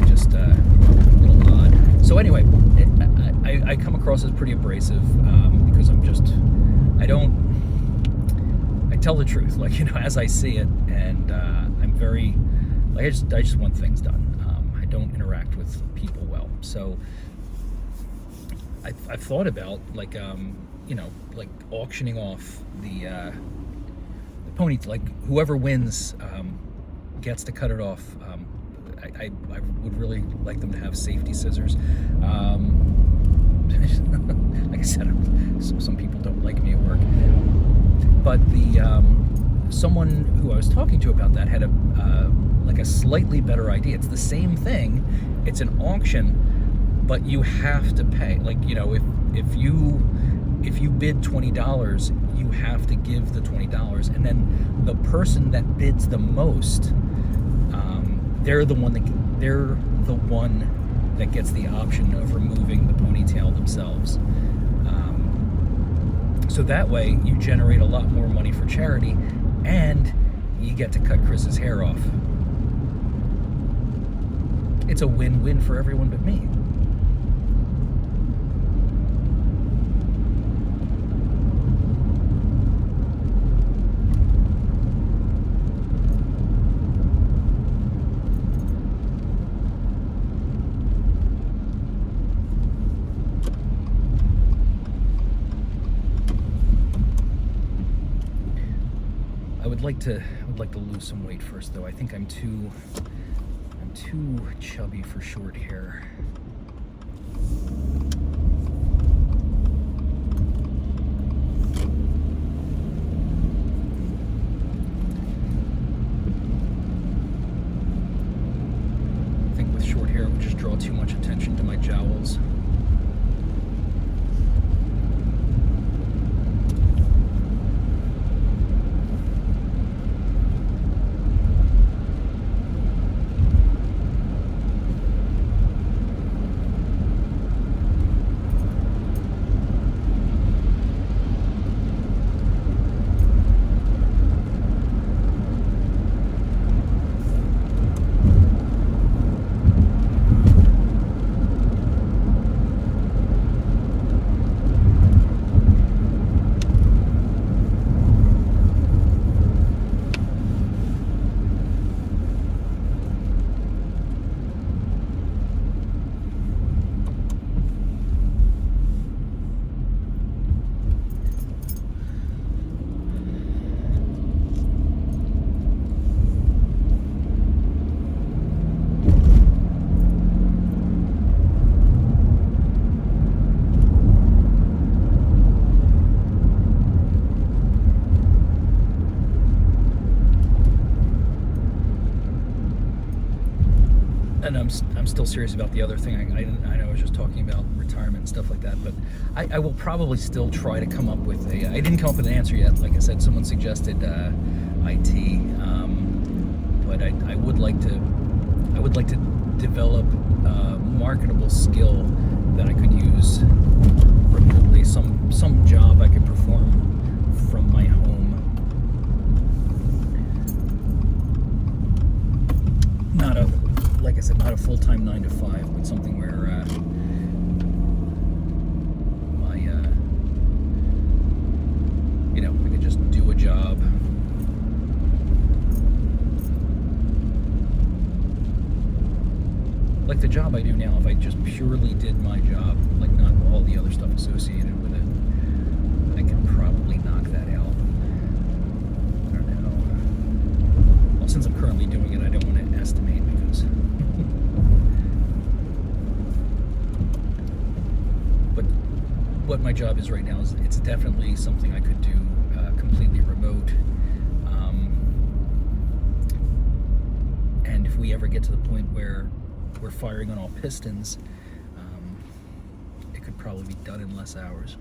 I just a little odd. So anyway, I come across as pretty abrasive because I tell the truth, like, you know, as I see it, and I'm very, like, I just want things done. I don't interact with people well, so I've thought about, like, you know, like auctioning off the pony, like whoever wins gets to cut it off. I would really like them to have safety scissors. Like I said, some people don't like me at work, but someone who I was talking to about that had like a slightly better idea. It's the same thing. It's an auction, but you have to pay. Like, you know, if you bid $20, you have to give the $20, and then the person that bids the most, they're the one that gets the option of removing the ponytail themselves. So that way you generate a lot more money for charity, and you get to cut Chris's hair off. It's a win-win for everyone but me. I would like to lose some weight first, though. I think I'm too chubby for short hair. I think with short hair it would just draw too much attention to my jowls. And I'm still serious about the other thing. I know I was just talking about retirement and stuff like that, but I will probably still try to come up with a. I didn't come up with an answer yet. Like I said, someone suggested IT, but I would like to develop a marketable skill that I could use remotely. Some job I could perform from my home. Like I said, not a full-time 9 to 5, but something where I could just do a job. Like the job I do now, if I just purely did my job, like not all the other stuff associated with it, I could probably knock that out. I don't know. Well, since I'm currently doing it, I don't want to estimate because. But what my job is right now is it's definitely something I could do completely remote. And if we ever get to the point where we're firing on all pistons, it could probably be done in less hours.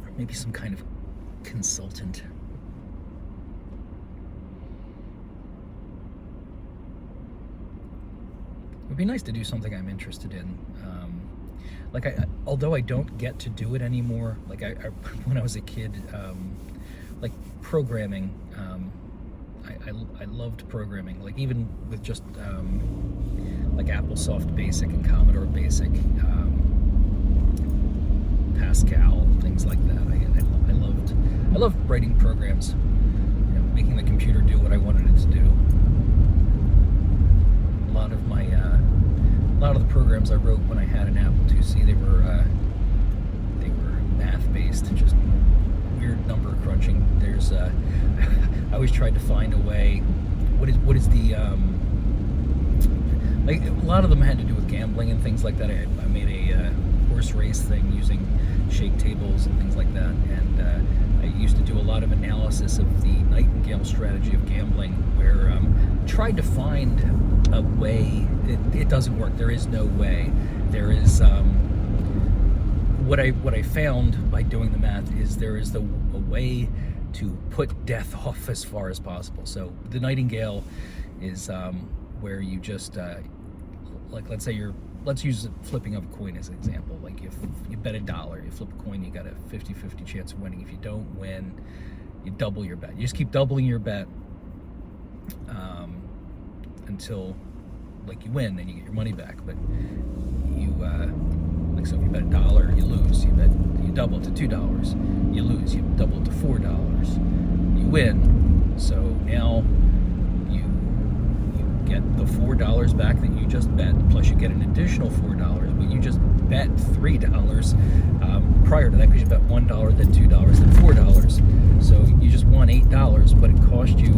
Or maybe some kind of consultant. It would be nice to do something I'm interested in. Although I don't get to do it anymore, like when I was a kid, like programming, I loved programming. Like even with just like AppleSoft Basic and Commodore Basic, Pascal, things like that. I loved writing programs, making the computer do what I wanted it to do. A lot of the programs I wrote when I had an Apple IIc, they were math-based, just weird number crunching. There's I always tried to find a way. What is the like a lot of them had to do with gambling and things like that. I made a horse race thing using shake tables and things like that, and I used to do a lot of analysis of the Nightingale strategy of gambling, where tried to find a way. It doesn't work. There is no way. There is what I found by doing the math is there is a way to put death off as far as possible. So the Nightingale is where you just like let's use flipping of a coin as an example. Like if you bet $1, you flip a coin, you got a 50-50 chance of winning. If you don't win, you double your bet. You just keep doubling your bet until like you win, then you get your money back. But you like so if you bet $1, you lose. You double it to $2, you lose. You double it to $4, you win. So now you get the $4 back that you just bet, plus you get an additional $4, but you just bet $3 prior to that, because you bet $1, then $2, then $4. So you just won $8, but it cost you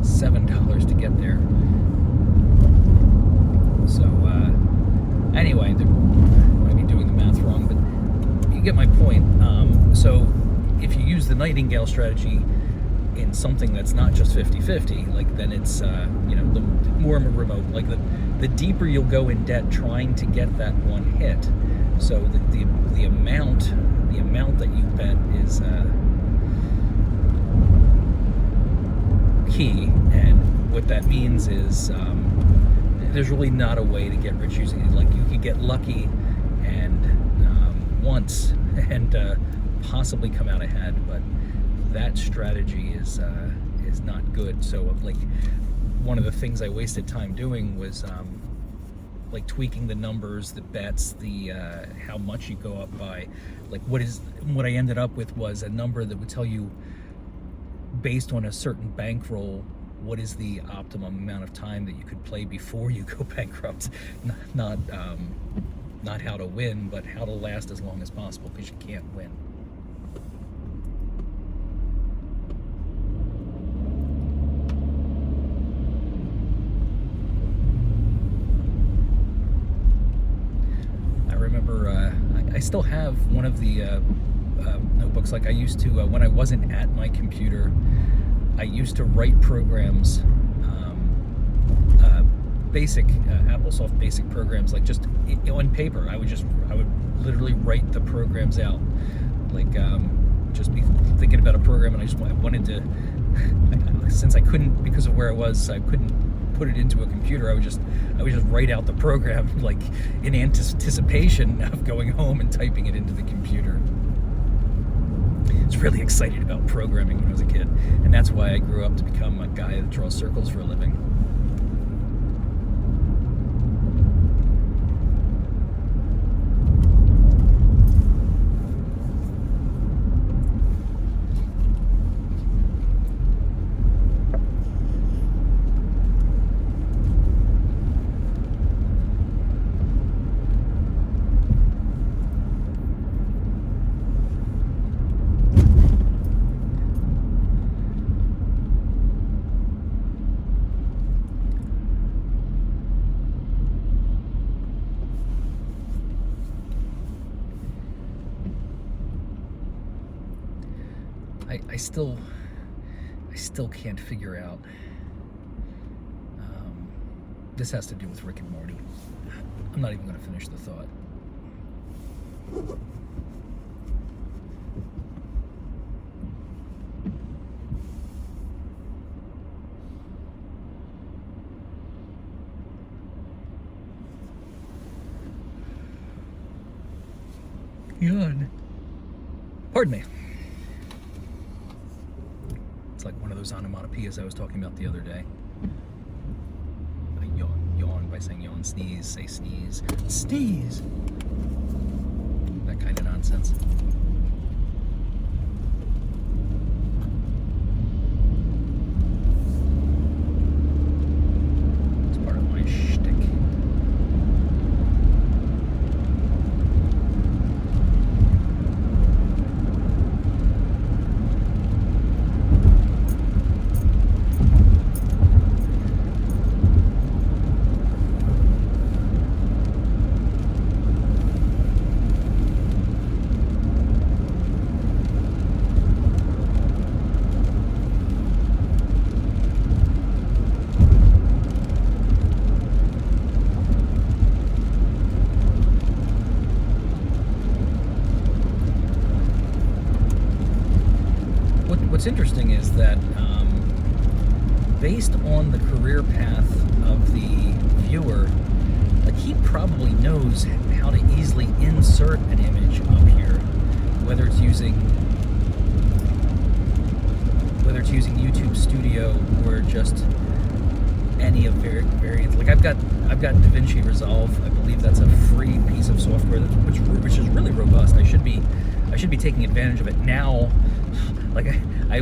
$7 to get there. So anyway, I might be doing the math wrong, but you get my point. So if you use the Nightingale strategy in something that's not just 50-50, like, then it's the more remote, like the deeper you'll go in debt trying to get that one hit. So the amount that you bet is key, and what that means is there's really not a way to get rich using it. Like, you could get lucky and once and possibly come out ahead, but that strategy is not good. So, like, one of the things I wasted time doing was like tweaking the numbers, the bets, the how much you go up by. Like, what I ended up with was a number that would tell you, based on a certain bankroll, what is the optimum amount of time that you could play before you go bankrupt. Not how to win, but how to last as long as possible, because you can't win. I remember I still have one of the notebooks. Like, I used to, when I wasn't at my computer, I used to write programs, basic AppleSoft basic programs, like, just on paper. I would literally write the programs out, like, just be thinking about a program, and I wanted to, since I couldn't, because of where I was, I couldn't put it into a computer. I would just write out the program, like, in anticipation of going home and typing it into the computer. I was really excited about programming when I was a kid, and that's why I grew up to become a guy that draws circles for a living. I still can't figure out. This has to do with Rick and Morty. I'm not even going to finish the thought. Yawn. Pardon me. It's like one of those onomatopoeias I was talking about the other day. I yawn by saying yawn, sneeze, say sneeze, sneeze. That kind of nonsense. It's part of my shtick. What's interesting is that based on the career path of the viewer, like, he probably knows how to easily insert an image up here, whether it's using YouTube Studio or just any of variants. Like, I've got DaVinci Resolve. I believe that's a free piece of software which is really robust. I should be taking advantage of it now. Like, I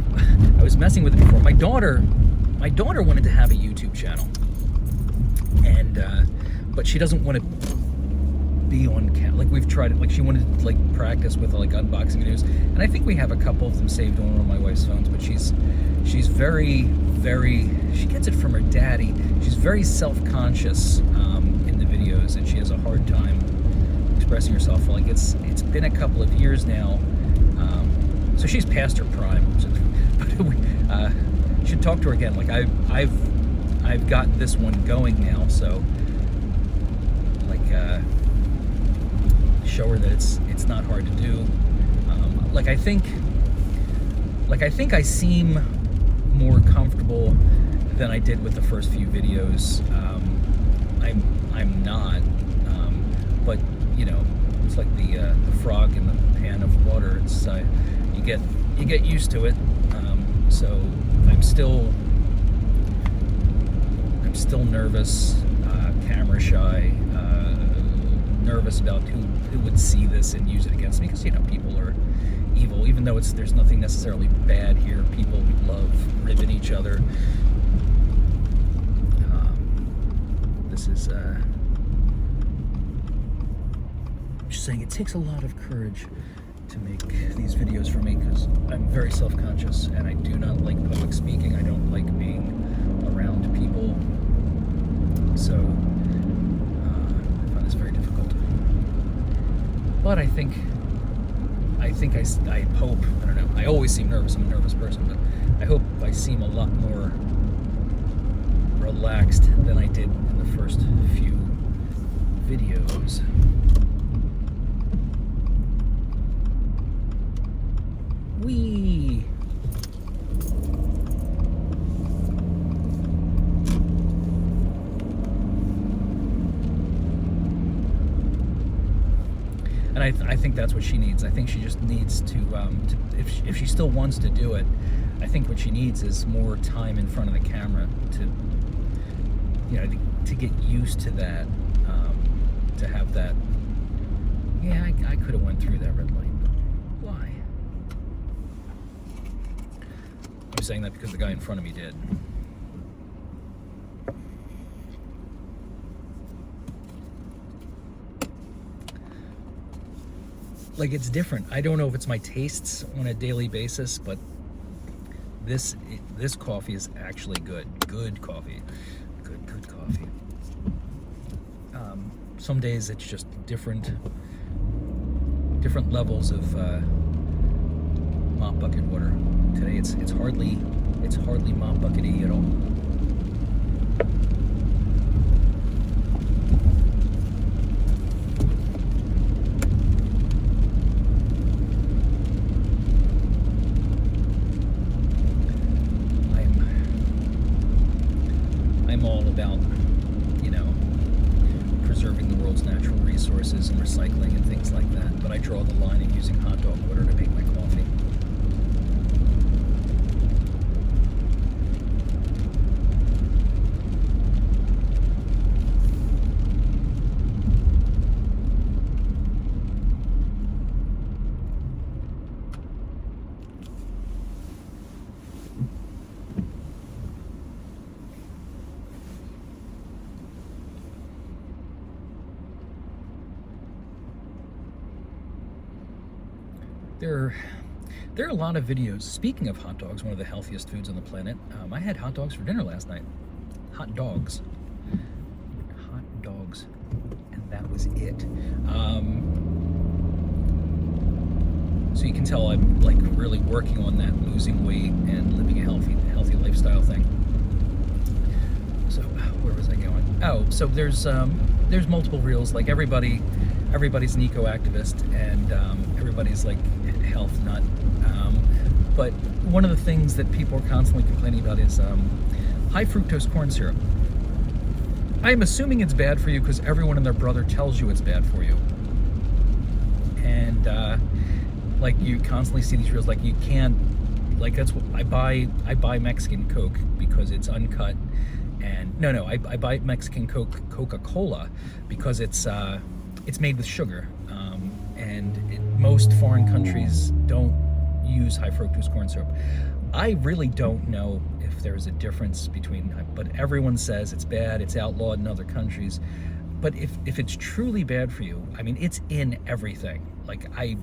was messing with it before. My daughter wanted to have a YouTube channel, and but she doesn't want to like we've tried it. Like she wanted to like practice with like unboxing videos, and I think we have a couple of them saved on one of my wife's phones. But she's very, very. She gets it from her daddy. She's very self-conscious in the videos, and she has a hard time expressing herself. Like it's been a couple of years now, so she's past her prime. But we should talk to her again. Like I've got this one going now, so like show her that it's not hard to do. Like I think I seem more comfortable than I did with the first few videos. I'm not, but you know, it's like the frog in the pan of water. It's you get used to it. So I'm still nervous, camera shy, nervous about who would see this and use it against me, because you know people are evil. Even though there's nothing necessarily bad here, people love ribbing each other. This is just saying it takes a lot of courage to make these videos for me, because I'm very self-conscious and I do not like public speaking. I don't like being around people, so I find this very difficult. But I hope, I don't know, I always seem nervous. I'm a nervous person, but I hope I seem a lot more relaxed than I did in the first few videos. Whee! And I think that's what she needs. I think she just needs to if she still wants to do it, I think what she needs is more time in front of the camera to, you know, to get used to that, to have that. Yeah, I could have went through that red light. Why? I'm saying that because the guy in front of me did. Like, it's different. I don't know if it's my tastes on a daily basis, but this coffee is actually good. Good coffee. Good coffee. Some days it's just different levels of mop bucket water. Today it's hardly mop buckety at all. I'm all about, you know, preserving the world's natural resources and recycling and things like that, but I draw the line at using hot dog water to make my coffee. There are a lot of videos. Speaking of hot dogs, one of the healthiest foods on the planet, I had hot dogs for dinner last night. Hot dogs, and that was it. So you can tell I'm like really working on that losing weight and living a healthy lifestyle thing. So where was I going? Oh, so there's multiple reels. Like everybody's an eco-activist, and everybody's like health nut. But one of the things that people are constantly complaining about is high fructose corn syrup. I'm assuming it's bad for you because everyone and their brother tells you it's bad for you. And like you constantly see these reels, like you can't, like that's what I buy Mexican Coke because it's uncut. And no, I buy Mexican Coca-Cola because it's made with sugar, and most foreign countries don't use high fructose corn syrup. I really don't know if there's a difference between, but everyone says it's bad, it's outlawed in other countries. but if it's truly bad for you, I mean, it's in everything. Like I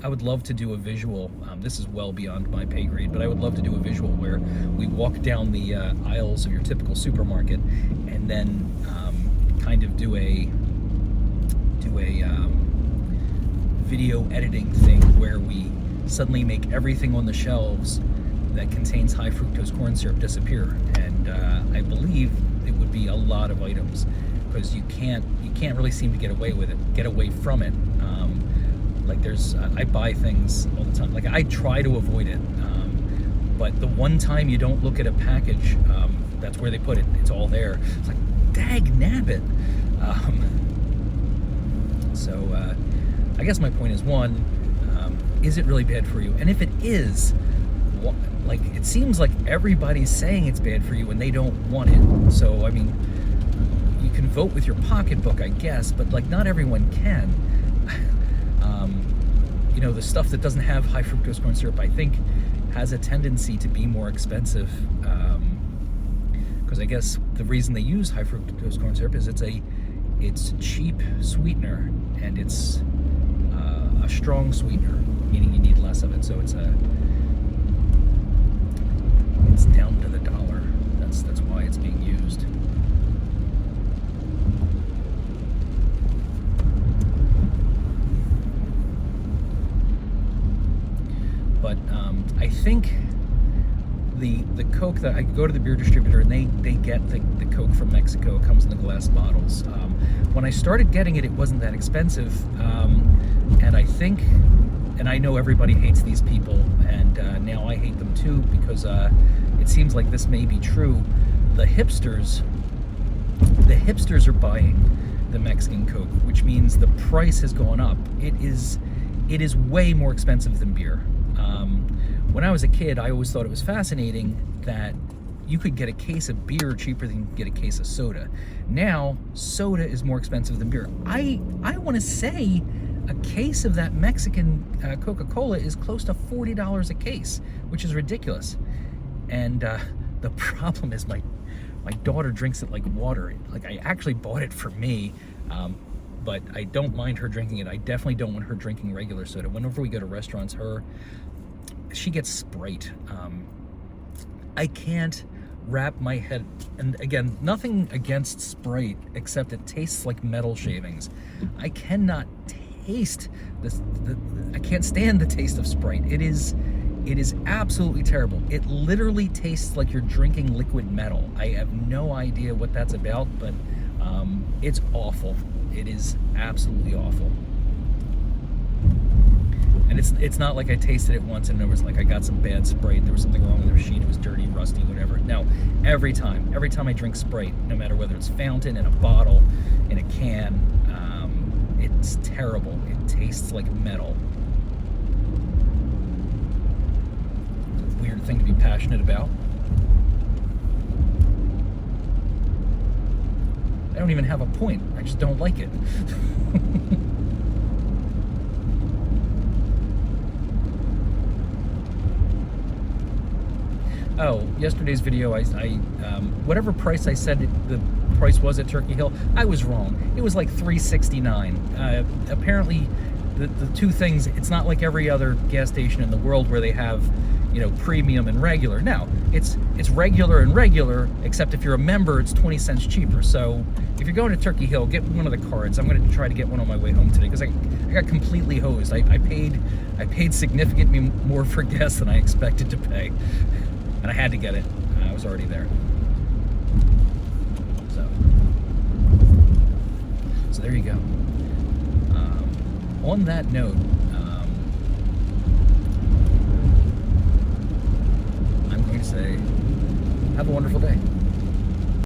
would love to do a visual. This is well beyond my pay grade, but I would love to do a visual where we walk down the aisles of your typical supermarket, and then kind of do a video editing thing where we suddenly make everything on the shelves that contains high fructose corn syrup disappear. And I believe it would be a lot of items, because you can't really seem to get away from it. Like there's I buy things all the time. Like I try to avoid it, but the one time you don't look at a package, that's where they put it. It's all there. It's like, dag nabbit. So I guess my point is, one, is it really bad for you? And if it is, like, it seems like everybody's saying it's bad for you and they don't want it. So I mean, you can vote with your pocketbook, I guess, but like not everyone can. You know, the stuff that doesn't have high fructose corn syrup, I think, has a tendency to be more expensive, because I guess the reason they use high fructose corn syrup is it's a cheap sweetener, and it's a strong sweetener, meaning you need less of it. So it's down to the dollar. That's why it's being used. But I think the Coke that I go to the beer distributor, and they get the Coke from Mexico. It comes in the glass bottles. When I started getting it, it wasn't that expensive, and I think, and I know everybody hates these people, and now I hate them too, because it seems like this may be true. The hipsters are buying the Mexican Coke, which means the price has gone up. It is way more expensive than beer. When I was a kid, I always thought it was fascinating that you could get a case of beer cheaper than you could get a case of soda. Now, soda is more expensive than beer. I want to say a case of that Mexican Coca-Cola is close to $40 a case, which is ridiculous. And the problem is my daughter drinks it like water. Like, I actually bought it for me, but I don't mind her drinking it. I definitely don't want her drinking regular soda. Whenever we go to restaurants, she gets Sprite. I can't wrap my head, and again, nothing against Sprite, except it tastes like metal shavings. I cannot taste this. I can't stand the taste of Sprite. It is absolutely terrible. It literally tastes like you're drinking liquid metal. I have no idea what that's about, but it's awful. It is absolutely awful. And it's not like I tasted it once and it was like I got some bad Sprite, there was something wrong with the machine, it was dirty, rusty, whatever. No, every time I drink Sprite, no matter whether it's fountain, in a bottle, in a can, it's terrible. It tastes like metal. It's a weird thing to be passionate about. I don't even have a point, I just don't like it. Oh, yesterday's video, I whatever price I said the price was at Turkey Hill, I was wrong. It was like $3.69. Apparently, the two things, it's not like every other gas station in the world where they have, you know, premium and regular. No, it's regular and regular, except if you're a member, it's 20 cents cheaper. So if you're going to Turkey Hill, get one of the cards. I'm going to try to get one on my way home today, because I got completely hosed. I paid significantly more for gas than I expected to pay. And I had to get it. I was already there. So there you go. On that note, I'm going to say, have a wonderful day.